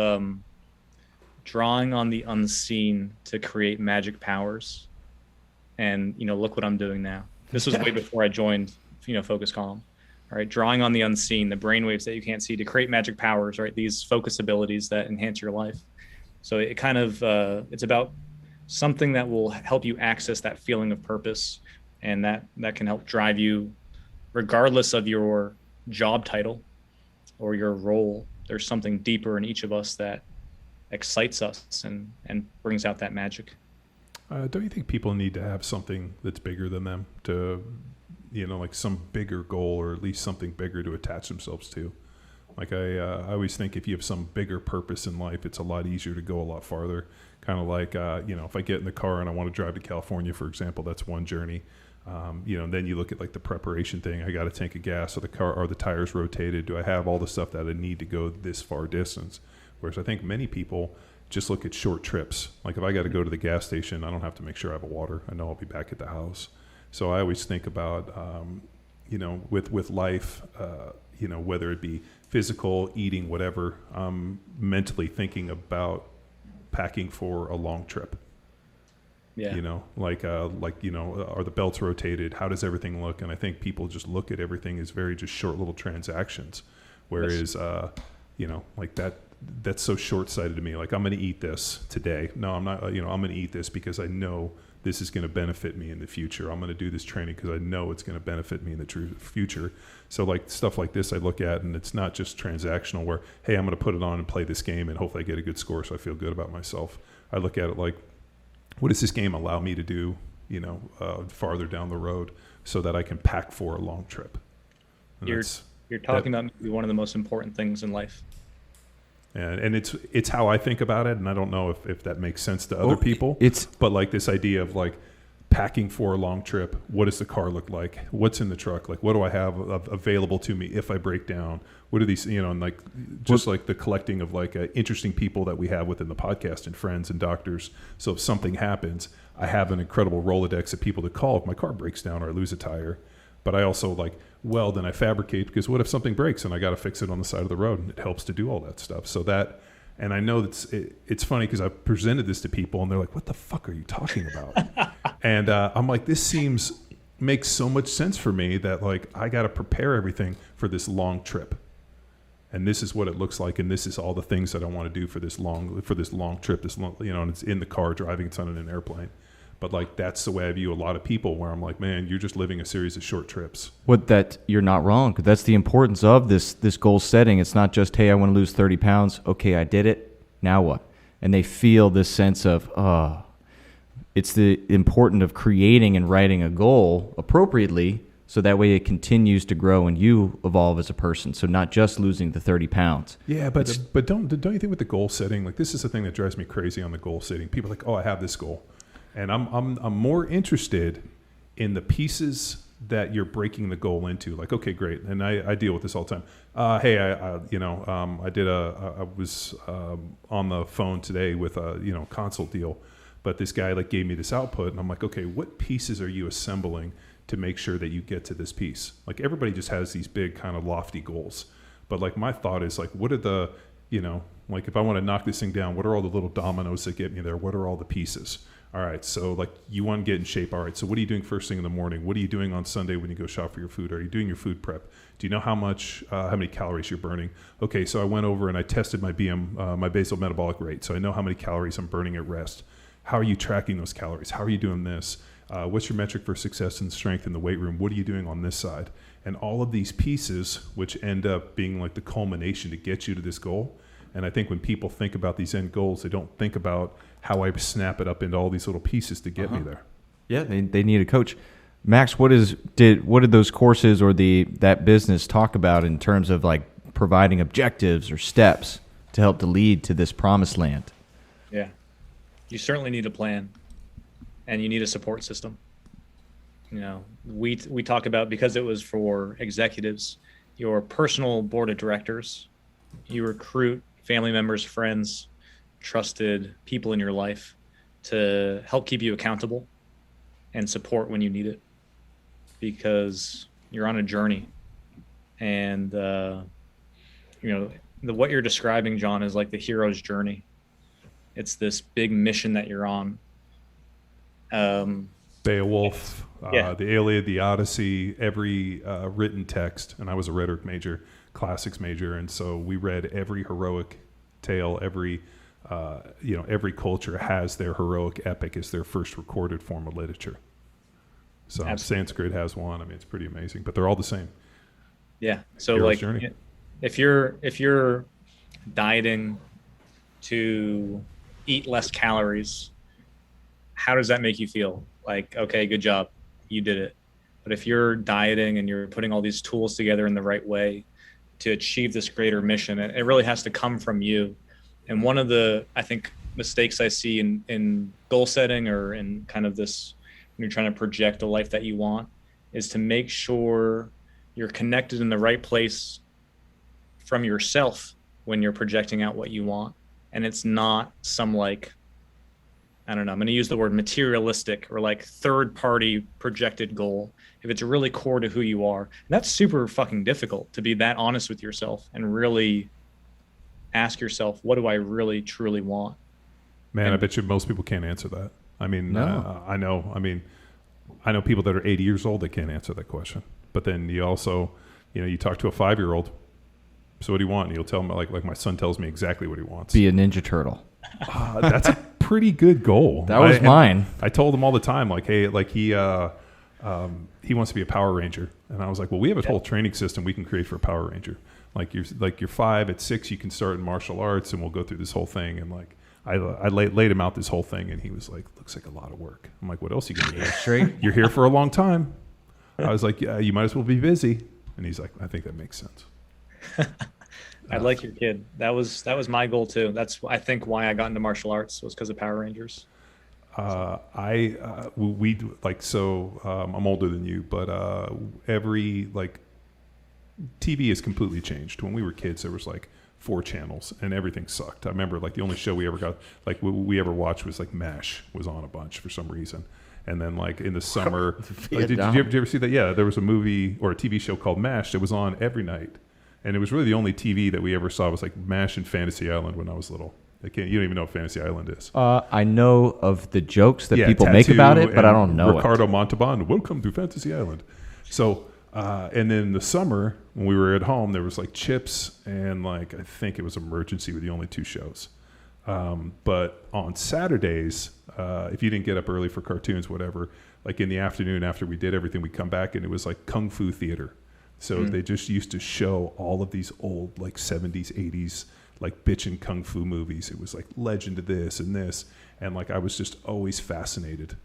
drawing on the unseen to create magic powers. And, look what I'm doing now. This was way before I joined, FocusCalm. All right. Drawing on the unseen, the brainwaves that you can't see, to create magic powers, right? These focus abilities that enhance your life. So it kind of, it's about something that will help you access that feeling of purpose, and that can help drive you regardless of your job title or your role. There's something deeper in each of us that excites us and brings out that magic. Don't you think people need to have something that's bigger than them, to, like some bigger goal, or at least something bigger to attach themselves to? Like I always think if you have some bigger purpose in life, it's a lot easier to go a lot farther. Kind of like, if I get in the car and I want to drive to California, for example, that's one journey. And then you look at like the preparation thing. I got a tank of gas, or the tires rotated? Do I have all the stuff that I need to go this far distance? Whereas I think many people just look at short trips. Like if I got to go to the gas station, I don't have to make sure I have water. I know I'll be back at the house. So I always think about, with life, whether it be physical, eating, whatever, I'm mentally thinking about packing for a long trip. Yeah. Are the belts rotated? How does everything look? And I think people just look at everything as very just short little transactions. Whereas, like that's so short-sighted to me. Like, I'm going to eat this today. No, I'm not, I'm going to eat this because I know this is going to benefit me in the future. I'm going to do this training because I know it's going to benefit me in the true future. So like stuff like this I look at, and it's not just transactional where, hey, I'm going to put it on and play this game and hopefully I get a good score so I feel good about myself. I look at it like, what does this game allow me to do, farther down the road so that I can pack for a long trip? And you're talking about maybe one of the most important things in life. And it's how I think about it, and I don't know if that makes sense to other people. But like this idea of like packing for a long trip. What does the car look like? What's in the truck? Like, what do I have available to me if I break down? What are these, and like, just like the collecting of like interesting people that we have within the podcast and friends and doctors. So if something happens, I have an incredible Rolodex of people to call if my car breaks down or I lose a tire. But I also like weld and I fabricate, because what if something breaks and I got to fix it on the side of the road? And it helps to do all that stuff. So that, and I know it's funny because I presented this to people and they're like, what the fuck are you talking about? And I'm like, this makes so much sense for me that like I got to prepare everything for this long trip. And this is what it looks like, and this is all the things that I want to do for this long trip. And it's in the car driving, it's on an airplane. But like that's the way I view a lot of people, where I'm like, man, you're just living a series of short trips. You're not wrong, because that's the importance of this goal setting. It's not just, hey, I want to lose 30 pounds. Okay, I did it. Now what? And they feel this sense of, it's the importance of creating and writing a goal appropriately, so that way it continues to grow and you evolve as a person. So not just losing the 30 pounds. Yeah, but don't you think with the goal setting, like this is the thing that drives me crazy on the goal setting. People are like, oh, I have this goal. And I'm more interested in the pieces that you're breaking the goal into. Like, okay, great. And I deal with this all the time. Hey, I was on the phone today with a consult deal, but this guy like gave me this output, and I'm like, okay, what pieces are you assembling to make sure that you get to this piece? Like everybody just has these big kind of lofty goals, but like my thought is like, what are the, like if I want to knock this thing down, what are all the little dominoes that get me there? What are all the pieces? All right, so like you want to get in shape. All right, so what are you doing first thing in the morning? What are you doing on Sunday when you go shop for your food? Are you doing your food prep? Do you know how many calories you're burning? Okay, so I went over and I tested my my basal metabolic rate, so I know how many calories I'm burning at rest. How are you tracking those calories? How are you doing this? What's your metric for success and strength in the weight room? What are you doing on this side? And all of these pieces, which end up being like the culmination to get you to this goal. And I think when people think about these end goals, they don't think about how I snap it up into all these little pieces to get me there. Yeah, they need a coach. Max, what did those courses or that business talk about in terms of like providing objectives or steps to help to lead to this promised land? Yeah, you certainly need a plan, and you need a support system. We talk about, because it was for executives, your personal board of directors. You recruit family members, friends, trusted people in your life to help keep you accountable and support when you need it, because you're on a journey. And what you're describing, John, is like the hero's journey. It's this big mission that you're on. Beowulf, the Iliad, the Odyssey, every written text. And I was a rhetoric major, classics major, and so we read every heroic tale. Every culture has their heroic epic as their first recorded form of literature. So absolutely. Sanskrit has one. I mean, it's pretty amazing, but they're all the same. Yeah. So Hero's like, journey. if you're dieting to eat less calories, how does that make you feel? Like, okay, good job, you did it. But if you're dieting and you're putting all these tools together in the right way to achieve this greater mission, it really has to come from you. And one of the, I think, mistakes I see in goal setting, or in kind of this, when you're trying to project a life that you want, is to make sure you're connected in the right place from yourself when you're projecting out what you want. And it's not some like, I don't know, I'm going to use the word materialistic or like third party projected goal. If it's really core to who you are, and that's super fucking difficult, to be that honest with yourself and really ask yourself, what do I really truly want? Man, I bet you most people can't answer that. I mean, no. I know people that are 80 years old that can't answer that question. But then you also, you talk to a 5-year-old. So what do you want? And you'll tell him, like my son tells me exactly what he wants. Be a Ninja Turtle. That's a pretty good goal. That was mine. I told him all the time, like, hey, like he wants to be a Power Ranger. And I was like, well, we have a whole training system we can create for a Power Ranger. Like you're 5, at 6, you can start in martial arts, and we'll go through this whole thing. And like, I laid him out this whole thing, and he was like, looks like a lot of work. I'm like, what else are you going to do? Straight. You're here for a long time. I was like, yeah, you might as well be busy. And he's like, I think that makes sense. I like your kid. That was my goal too. That's, I think, why I got into martial arts, was because of Power Rangers. I'm older than you, but every like TV is completely changed. When we were kids, there was like 4 channels and everything sucked. I remember like the only show we ever got, like we ever watched was like MASH was on a bunch for some reason. And then like in the summer, like, did you ever see that? Yeah, there was a movie or a TV show called MASH that was on every night. And it was really the only TV that we ever saw was like MASH and Fantasy Island when I was little. You don't even know what Fantasy Island is. I know of the jokes that people make about it, but I don't know Ricardo Montalban, welcome to Fantasy Island. So, and then in the summer, when we were at home, there was like Chips and like, I think it was Emergency were the only 2 shows. But on Saturdays, if you didn't get up early for cartoons, whatever, like in the afternoon after we did everything, we'd come back and it was like Kung Fu Theater. So they just used to show all of these old like 70s, 80s, like bitchin' Kung Fu movies. It was like Legend of this and this. And like I was just always fascinated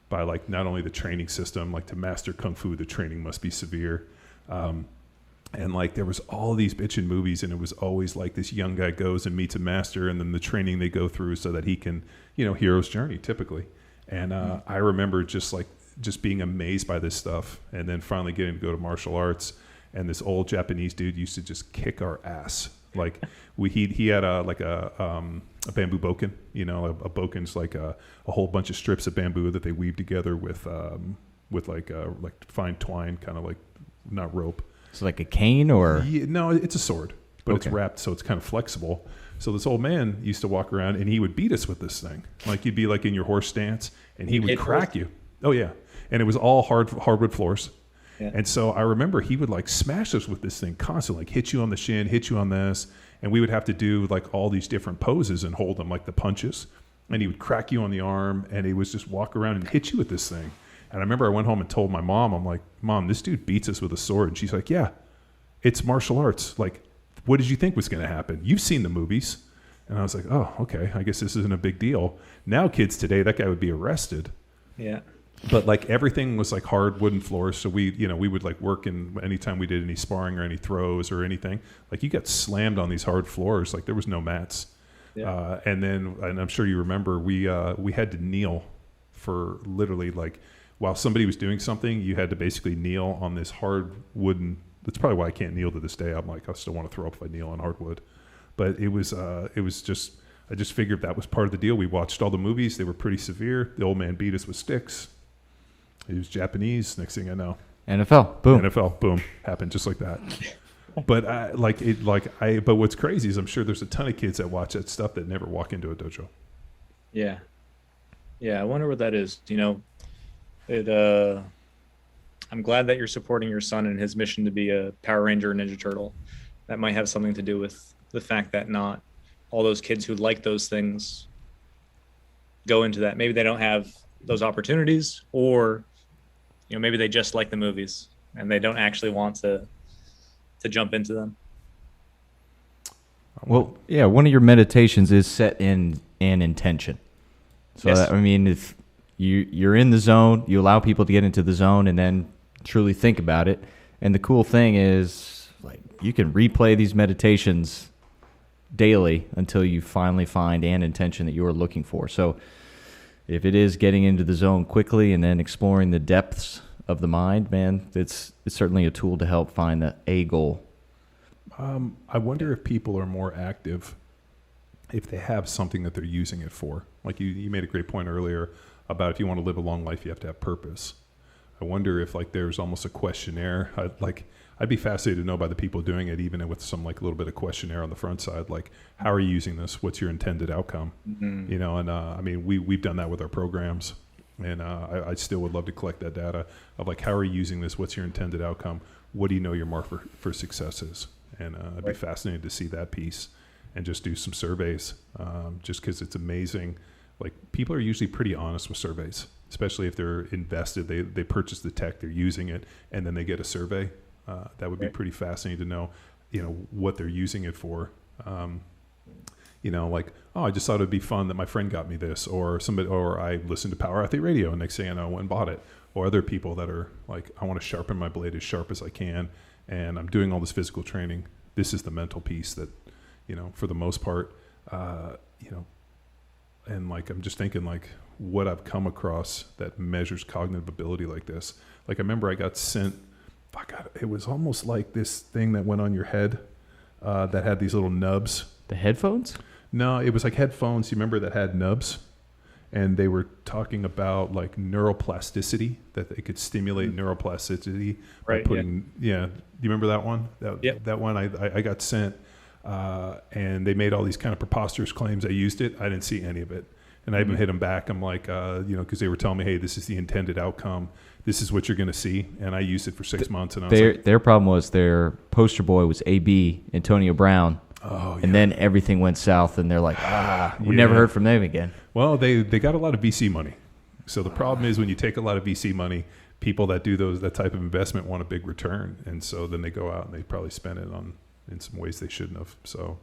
by like not only the training system, like to master Kung Fu, the training must be severe. And like there was all these bitchin' movies and it was always like this young guy goes and meets a master and then the training they go through so that he can, hero's journey typically. And I remember just being amazed by this stuff and then finally getting to go to martial arts. And this old Japanese dude used to just kick our ass. Like he had a bamboo boken, a boken's like a whole bunch of strips of bamboo that they weave together with like fine twine, kind of like not rope. It's like a cane or? Yeah, no, it's a sword, but It's wrapped so it's kind of flexible. So this old man used to walk around and he would beat us with this thing. Like you'd be like in your horse stance and he would crack you. Oh yeah. And it was all hardwood floors. Yeah. And so I remember he would like smash us with this thing constantly, like hit you on the shin, hit you on this. And we would have to do like all these different poses and hold them like the punches. And he would crack you on the arm and he would just walk around and hit you with this thing. And I remember I went home and told my mom, I'm like, Mom, this dude beats us with a sword. And she's like, yeah, it's martial arts. Like, what did you think was going to happen? You've seen the movies. And I was like, oh, okay, I guess this isn't a big deal. Now kids today, that guy would be arrested. Yeah. But like everything was like hard wooden floors. So we would like work in anytime we did any sparring or any throws or anything, like you got slammed on these hard floors. Like there was no mats. Yeah. And I'm sure you remember we had to kneel for literally like while somebody was doing something, you had to basically kneel on this hard wooden. That's probably why I can't kneel to this day. I'm like, I still want to throw up if I kneel on hardwood. But it was just, I just figured that was part of the deal. We watched all the movies. They were pretty severe. The old man beat us with sticks. He was Japanese. Next thing I know, NFL, boom. NFL, boom, happened just like that. But but what's crazy is I'm sure there's a ton of kids that watch that stuff that never walk into a dojo. Yeah. I wonder what that is. I'm glad that you're supporting your son in his mission to be a Power Ranger or Ninja Turtle. That might have something to do with the fact that not all those kids who like those things go into that. Maybe they don't have those opportunities, or maybe they just like the movies and they don't actually want to jump into them. Well, yeah, one of your meditations is set in an intention. So Yes. that, I mean, if you're in the zone, you allow people to get into the zone and then truly think about it. And the cool thing is, like, you can replay these meditations daily until you finally find an intention that you are looking for. So if it is getting into the zone quickly and then exploring the depths of the mind, man, it's certainly a tool to help find a goal. I wonder if people are more active if they have something that they're using it for. Like you made a great point earlier about if you want to live a long life, you have to have purpose. I wonder if like there's almost a questionnaire. I'd be fascinated to know by the people doing it, even with some like a little bit of questionnaire on the front side, like how are you using this? What's your intended outcome? Mm-hmm. And I mean, we've done that with our programs, and I still would love to collect that data of like how are you using this? What's your intended outcome? What do you know your mark for success is? And I'd be fascinated to see that piece and just do some surveys, just because it's amazing. Like people are usually pretty honest with surveys, especially if they're invested. They purchase the tech, they're using it, and then they get a survey. That would be pretty fascinating to know, what they're using it for. Like, oh, I just thought it'd be fun that my friend got me this, or I listened to Power Athlete Radio, and next thing I know, I went and bought it. Or other people that are like, I want to sharpen my blade as sharp as I can, and I'm doing all this physical training. This is the mental piece that, for the most part, and like I'm just thinking like what I've come across that measures cognitive ability like this. Like I remember I got sent, it was almost like this thing that went on your head that had these little nubs. The headphones? No, it was like headphones. You remember that had nubs? And they were talking about like neuroplasticity, that they could stimulate neuroplasticity by putting, do you remember that one? That one I got sent, and they made all these kind of preposterous claims. I used it. I didn't see any of it. And I even hit them back. I'm like, because they were telling me, hey, this is the intended outcome. This is what you're going to see. And I used it for 6 months. And I was like, their problem was their poster boy was AB, Antonio Brown. Oh, and then everything went south, and they're like, we never heard from them again. Well, they got a lot of VC money. So the problem is when you take a lot of VC money, people that do that type of investment want a big return. And so then they go out and they probably spend it in some ways they shouldn't have. So,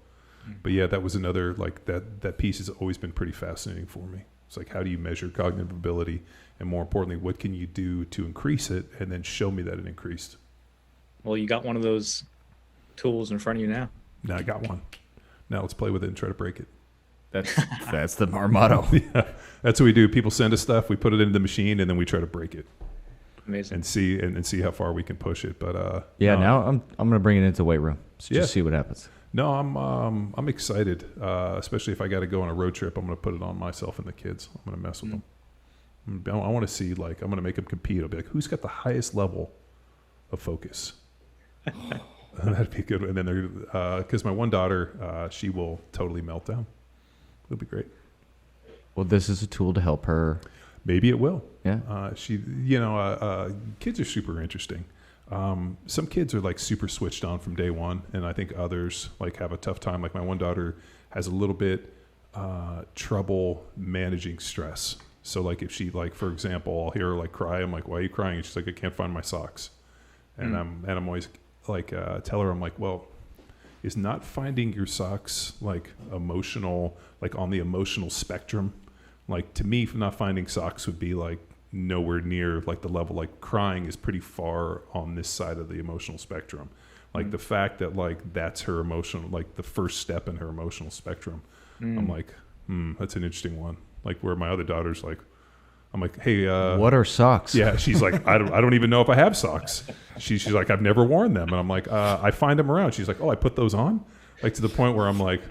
but yeah, that was another, like that piece has always been pretty fascinating for me. It's like, how do you measure cognitive ability? And more importantly, what can you do to increase it? And then show me that it increased. Well, you got one of those tools in front of you now. Now I got one. Now let's play with it and try to break it. That's our motto. Yeah, that's what we do. People send us stuff, we put it into the machine, and then we try to break it. Amazing. And see how far we can push it. But now I'm gonna bring it into the weight room. So just see what happens. No, I'm excited. Especially if I got to go on a road trip, I'm gonna put it on myself and the kids. I'm gonna mess with them. I want to see, like, I'm gonna make them compete. I'll be like, who's got the highest level of focus? That'd be good. And then they're because my one daughter, she will totally melt down. It'll be great. Well, this is a tool to help her. Maybe it will. Yeah. Kids are super interesting. Some kids are like super switched on from day one, and I think others like have a tough time. Like my one daughter has a little bit trouble managing stress. So like if she, like, for example, I'll hear her like cry. I'm like, why are you crying? And she's like, I can't find my socks. And I'm always like, tell her, I'm like, well, is not finding your socks like emotional, like on the emotional spectrum? Like to me, not finding socks would be like nowhere near like the level, like crying is pretty far on this side of the emotional spectrum. Like the fact that like that's her emotional, like the first step in her emotional spectrum. I'm like, that's an interesting one. Like where my other daughter's like, I'm like, hey, what are socks? Yeah, she's like, I don't even know if I have socks. She's like, I've never worn them, and I'm like, I find them around. She's like, oh, I put those on, like to the point where I'm like,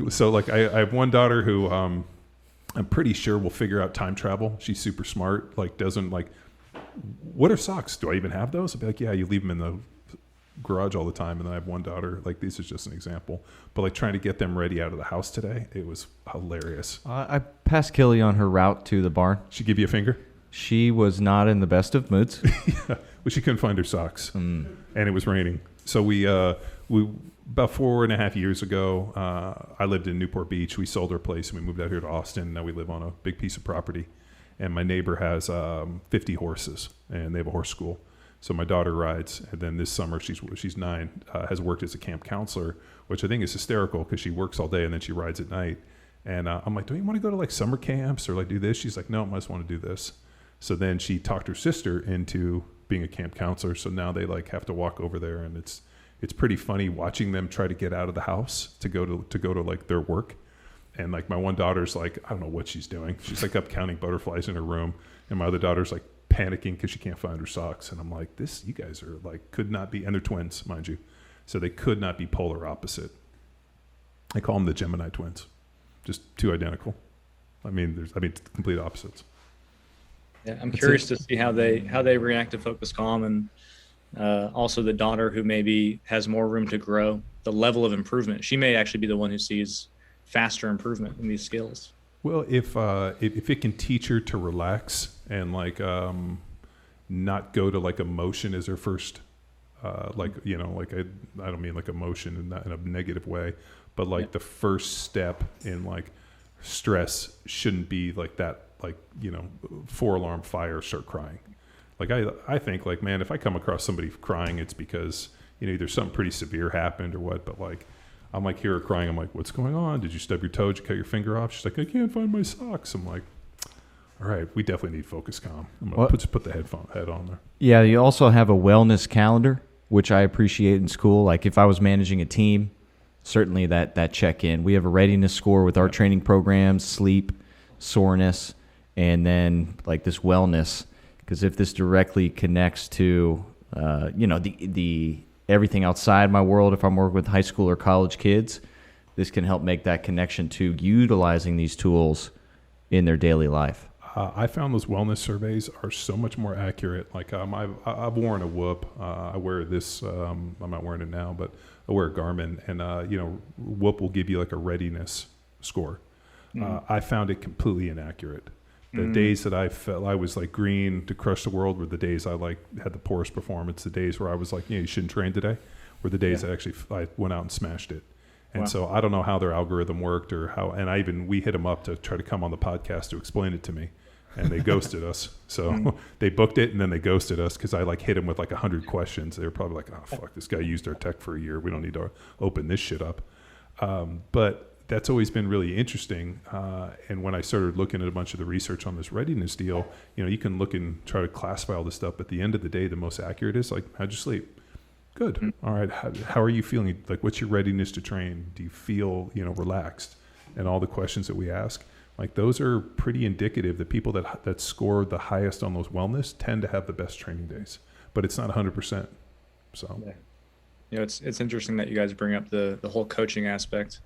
so like I have one daughter who I'm pretty sure will figure out time travel. She's super smart. Like doesn't like, what are socks? Do I even have those? I'll be like, yeah, you leave them in the garage all the time. And then I have one daughter, like this is just an example, but like trying to get them ready out of the house today, it was hilarious. I passed Kelly on her route to the barn. She give you a finger? She was not in the best of moods. Yeah. Well, she couldn't find her socks, and it was raining. So we about 4.5 years ago, I lived in Newport Beach. We sold our place and we moved out here to Austin. Now we live on a big piece of property, and my neighbor has 50 horses, and they have a horse school. So my daughter rides, and then this summer she's 9, has worked as a camp counselor, which I think is hysterical because she works all day and then she rides at night. And I'm like, don't you want to go to like summer camps or like do this? She's like, no, I just want to do this. So then she talked her sister into being a camp counselor. So now they like have to walk over there, and it's pretty funny watching them try to get out of the house to go to like their work. And like my one daughter's like, I don't know what she's doing. She's like up counting butterflies in her room, and my other daughter's like panicking because she can't find her socks. And I'm like, you guys are like, could not be, and they're twins, mind you, so they could not be polar opposite. I call them the Gemini twins, just two identical. I mean, complete opposites. Yeah, I'm curious to see how they react to FocusCalm, and also the daughter who maybe has more room to grow, the level of improvement. She may actually be the one who sees faster improvement in these skills. Well, if it can teach her to relax and like not go to like emotion as her first, like, you know, like I don't mean like emotion in a negative way, but like the first step in like stress shouldn't be like that, like, you know, 4-alarm fire, start crying. Like I think like, man, if I come across somebody crying, it's because, you know, either something pretty severe happened or what, but like, I'm like, hear her crying. I'm like, what's going on? Did you stub your toe? Did you cut your finger off? She's like, I can't find my socks. I'm like, all right, we definitely need FocusCalm. I'm going to put the head on there. Yeah, you also have a wellness calendar, which I appreciate in school. Like if I was managing a team, certainly that check-in. We have a readiness score with our training programs, sleep, soreness, and then like this wellness. Because if this directly connects to, the everything outside my world, if I'm working with high school or college kids, this can help make that connection to utilizing these tools in their daily life. I found those wellness surveys are so much more accurate. Like I've worn a Whoop. I wear this. I'm not wearing it now, but I wear a Garmin, and Whoop will give you like a readiness score. I found it completely inaccurate. The days that I felt I was like green to crush the world were the days I like had the poorest performance. The days where I was like, you shouldn't train today, were the days I went out and smashed it. And so I don't know how their algorithm worked or how. And we hit them up to try to come on the podcast to explain it to me, and they ghosted us. So they booked it and then they ghosted us because I like hit them with like 100 questions. They were probably like, oh fuck, this guy used our tech for a year. We don't need to open this shit up. But that's always been really interesting. And when I started looking at a bunch of the research on this readiness deal, you can look and try to classify all this stuff. But at the end of the day, the most accurate is like, how'd you sleep? Good. All right. How are you feeling? Like, what's your readiness to train? Do you feel, relaxed? And all the questions that we ask, like those are pretty indicative that people that score the highest on those wellness tend to have the best training days, but it's not 100%. So, it's interesting that you guys bring up the whole coaching aspect.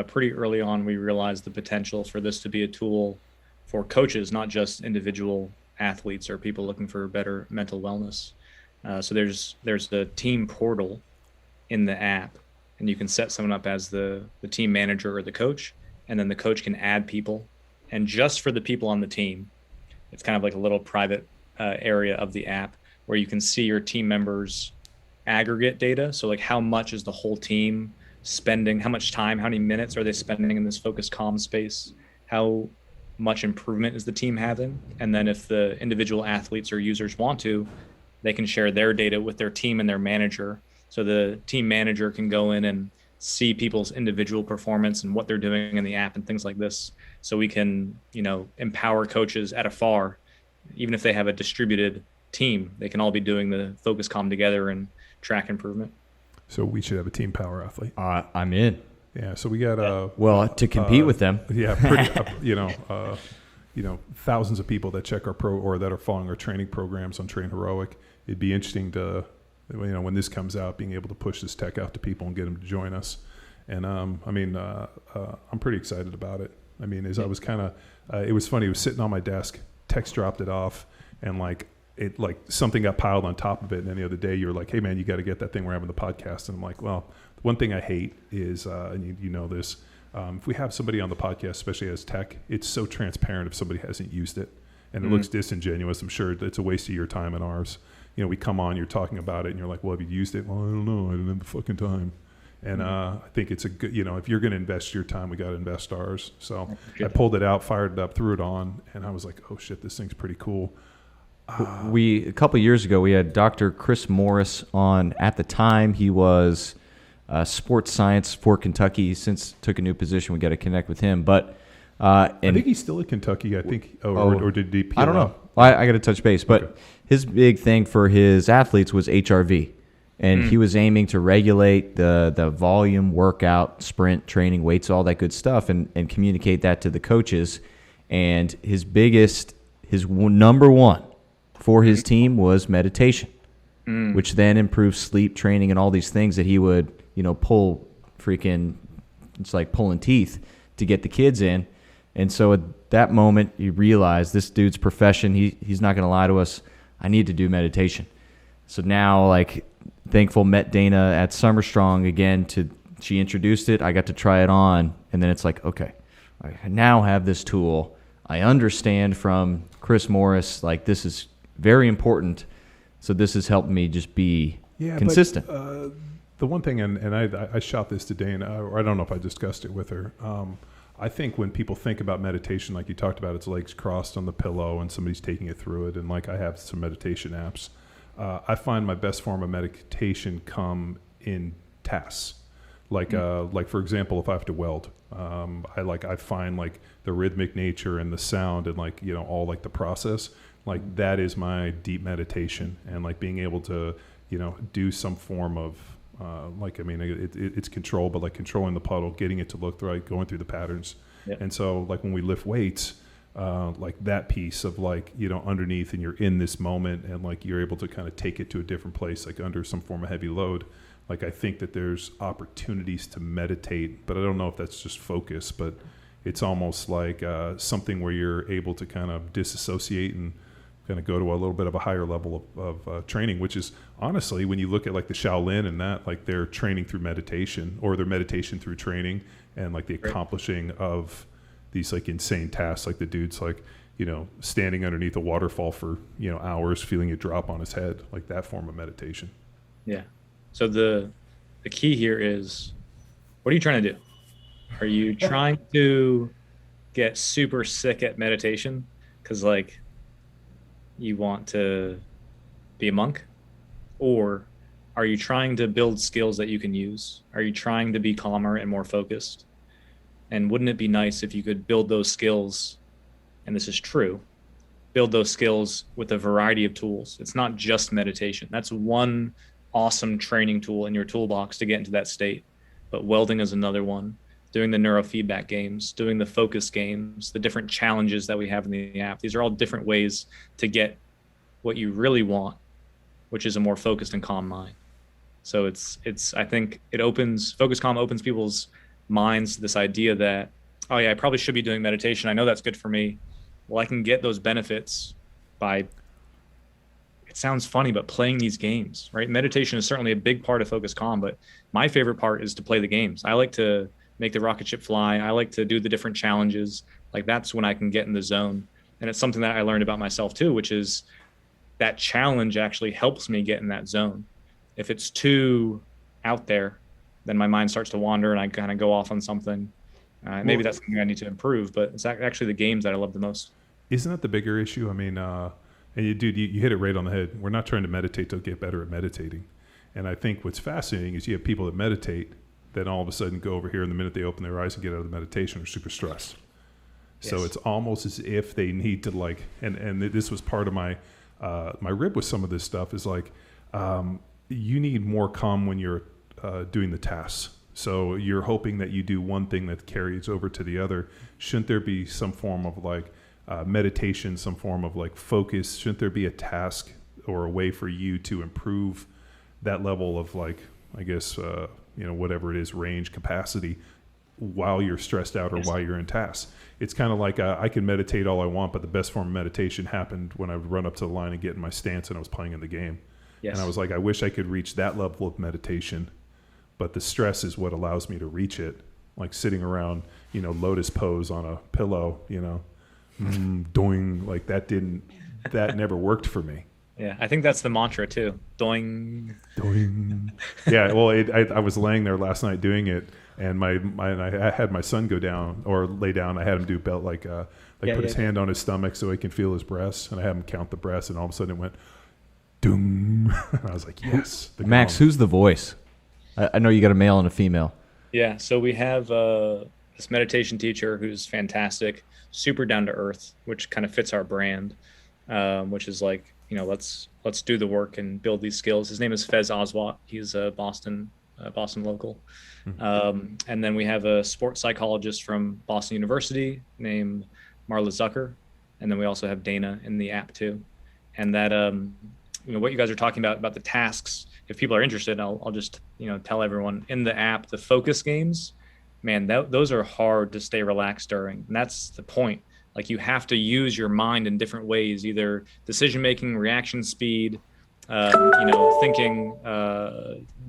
Pretty early on, we realized the potential for this to be a tool for coaches, not just individual athletes or people looking for better mental wellness. So there's the team portal in the app, and you can set someone up as the team manager or the coach, and then the coach can add people. And just for the people on the team, it's kind of like a little private area of the app where you can see your team members' aggregate data. So like how much is the whole team spending, how much time, how many minutes are they spending in this FocusCalm space, how much improvement is the team having, and then if the individual athletes or users want to, they can share their data with their team and their manager. So the team manager can go in and see people's individual performance and what they're doing in the app and things like this. So we can, empower coaches at afar, even if they have a distributed team, they can all be doing the FocusCalm together and track improvement. So we should have a team power athlete. I'm in. Yeah. So we got to compete with them. Yeah. Pretty, thousands of people that check our or that are following our training programs on Train Heroic. It'd be interesting to, when this comes out, being able to push this tech out to people and get them to join us. And I'm pretty excited about it. I mean, as I was kind of, it was funny. It was sitting on my desk. Tex dropped it off, and something got piled on top of it. And then the other day, you were like, "Hey, man, you got to get that thing. We're having the podcast." And I'm like, "Well, one thing I hate is, and you know this, if we have somebody on the podcast, especially as tech, it's so transparent if somebody hasn't used it, and it looks disingenuous. I'm sure it's a waste of your time and ours. We come on, you're talking about it, and you're like, "Well, have you used it?" "Well, I don't know. I didn't have the fucking time." And I think it's a good, if you're going to invest your time, we got to invest ours. So I pulled it out, fired it up, threw it on, and I was like, "Oh shit, this thing's pretty cool." A couple of years ago, we had Dr. Chris Morris on. At the time, he was sports science for Kentucky. He's since took a new position. We got to connect with him. But I think he's still at Kentucky. I think, or did he? I don't know. I got to touch base. But his big thing for his athletes was HRV, and he was aiming to regulate the volume, workout, sprint, training, weights, all that good stuff, and communicate that to the coaches. And his number one for his team was meditation, which then improves sleep, training, and all these things that he would, pull freaking, it's like pulling teeth to get the kids in. And so at that moment, you realize this dude's profession, he's not going to lie to us. I need to do meditation. So now, thankful met Dana at Summer Strong again. She introduced it. I got to try it on. And then it's like, okay, I now have this tool. I understand from Chris Morris, this is very important. So this has helped me just be consistent. But, the one thing, and I shot this to Dana, or I don't know if I discussed it with her. I think when people think about meditation, like you talked about, it's legs crossed on the pillow and somebody's taking it through it. And I have some meditation apps. I find my best form of meditation come in tasks. For example, if I have to weld, I find the rhythmic nature and the sound and all the process, that is my deep meditation, and being able to, do some form of Like, I mean, it's control, but like controlling the puddle, getting it to look right, going through the patterns. Yep. And so like when we lift weights, like that piece of like, you know, underneath and you're in this moment and like you're able to kind of take it to a different place, like under some form of heavy load. Like I think that there's opportunities to meditate, but I don't know if that's just focus, but it's almost like something where you're able to kind of disassociate and kind of go to a little bit of a higher level of training, which is honestly, when you look at like the Shaolin and that, like they're training through meditation or their meditation through training and like the accomplishing of these like insane tasks. Like the dude's like, you know, standing underneath a waterfall for, you know, hours, feeling it drop on his head, like that form of meditation. Yeah. So the key here is, what are you trying to do? Are you trying to get super sick at meditation? Because like you want to be a monk? Or are you trying to build skills that you can use? Are you trying to be calmer and more focused? And wouldn't it be nice if you could build those skills, and this is true, build those skills with a variety of tools? It's not just meditation. That's one awesome training tool in your toolbox to get into that state. But welding is another one. Doing the neurofeedback games, doing the focus games, the different challenges that we have in the app. These are all different ways to get what you really want, which is a more focused and calm mind. So it's I think FocusCalm opens people's minds to this idea that, oh yeah, I probably should be doing meditation. I know that's good for me. Well, I can get those benefits by, it sounds funny, but playing these games, right? Meditation is certainly a big part of FocusCalm, but my favorite part is to play the games. I like to make the rocket ship fly. I like to do the different challenges. Like that's when I can get in the zone. And it's something that I learned about myself too, which is that challenge actually helps me get in that zone. If it's too out there, then my mind starts to wander and I kind of go off on something. Maybe that's something I need to improve, but it's actually the games that I love the most. Isn't that the bigger issue? I mean, and you hit it right on the head. We're not trying to meditate to get better at meditating. And I think what's fascinating is you have people that meditate, then all of a sudden go over here, and the minute they open their eyes and get out of the meditation, are super stressed. Yes. So it's almost as if they need to like, and this was part of my rib with some of this stuff is like, you need more calm when you're doing the tasks. So you're hoping that you do one thing that carries over to the other. Shouldn't there be some form of like meditation, some form of like focus? Shouldn't there be a task or a way for you to improve that level of like, I guess, whatever it is, range, capacity, while you're stressed out or while you're in tasks? It's kind of like I can meditate all I want, but the best form of meditation happened when I would run up to the line and get in my stance and I was playing in the game. Yes. And I was like, I wish I could reach that level of meditation, but the stress is what allows me to reach it. Like sitting around, lotus pose on a pillow, doing like that never worked for me. Yeah, I think that's the mantra too. Doing. Yeah, well, I was laying there last night doing it, and I had my son go down or lay down. I had him do belt put his hand on his stomach so he can feel his breaths, and I had him count the breaths, and all of a sudden it went, doom. I was like, yes. Max, who's the voice? I know you got a male and a female. Yeah, so we have this meditation teacher who's fantastic, super down to earth, which kind of fits our brand, which is like, let's do the work and build these skills. His name is Fez Oswalt. He's a Boston local. Mm-hmm. And then we have a sports psychologist from Boston University named Marla Zucker. And then we also have Dana in the app too. And that, what you guys are talking about the tasks, if people are interested, I'll just, tell everyone in the app, the focus games, man, those are hard to stay relaxed during. And that's the point. Like you have to use your mind in different ways, either decision-making, reaction speed, thinking,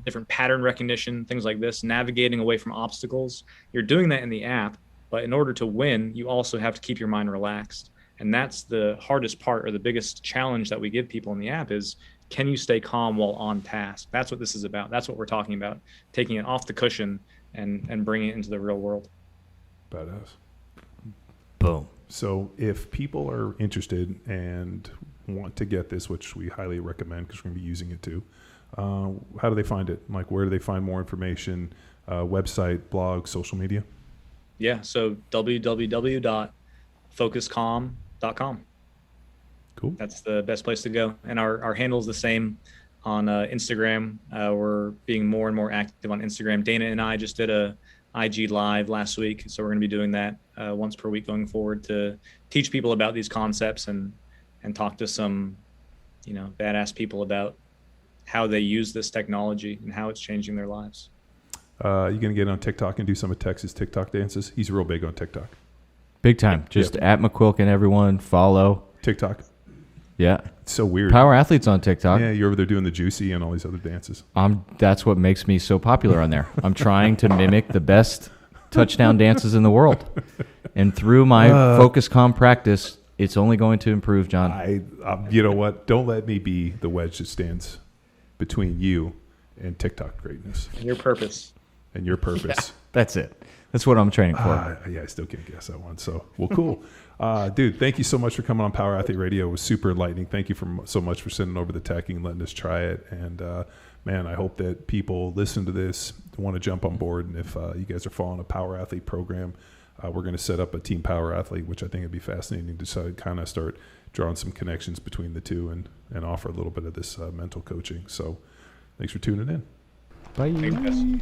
different pattern recognition, things like this, navigating away from obstacles. You're doing that in the app, but in order to win, you also have to keep your mind relaxed. And that's the hardest part, or the biggest challenge that we give people in the app is, can you stay calm while on task? That's what this is about. That's what we're talking about, taking it off the cushion and bringing it into the real world. Badass. Boom. So if people are interested and want to get this, which we highly recommend because we're going to be using it too, how do they find it? Like, where do they find more information? Website, blog, social media? Yeah, so www.focuscalm.com. Cool. That's the best place to go. And our handle is the same, on Instagram. We're being more and more active on Instagram. Dana and I just did a IG live last week, so we're going to be doing that once per week going forward to teach people about these concepts and talk to some, badass people about how they use this technology and how it's changing their lives. You going to get on TikTok and do some of Tex's TikTok dances? He's real big on TikTok. Big time. Just at McQuilkin, everyone follow. TikTok. Yeah. It's so weird. Power athletes on TikTok. Yeah, you're over there doing the juicy and all these other dances. That's what makes me so popular on there. I'm trying to mimic the best touchdown dances in the world. And through my FocusCalm practice, it's only going to improve, John. You know what? Don't let me be the wedge that stands between you and TikTok greatness. And your purpose. Yeah, that's it. That's what I'm training for. Yeah, I still can't guess that one. So, well, cool. Dude, thank you so much for coming on Power Athlete Radio. It was super enlightening. Thank you so much for sending over the teching and letting us try it. And, man, I hope that people listen to this, want to jump on board. And if you guys are following a Power Athlete program, we're going to set up a Team Power Athlete, which I think would be fascinating to kind of start drawing some connections between the two and offer a little bit of this mental coaching. So thanks for tuning in. Bye. Thanks, guys.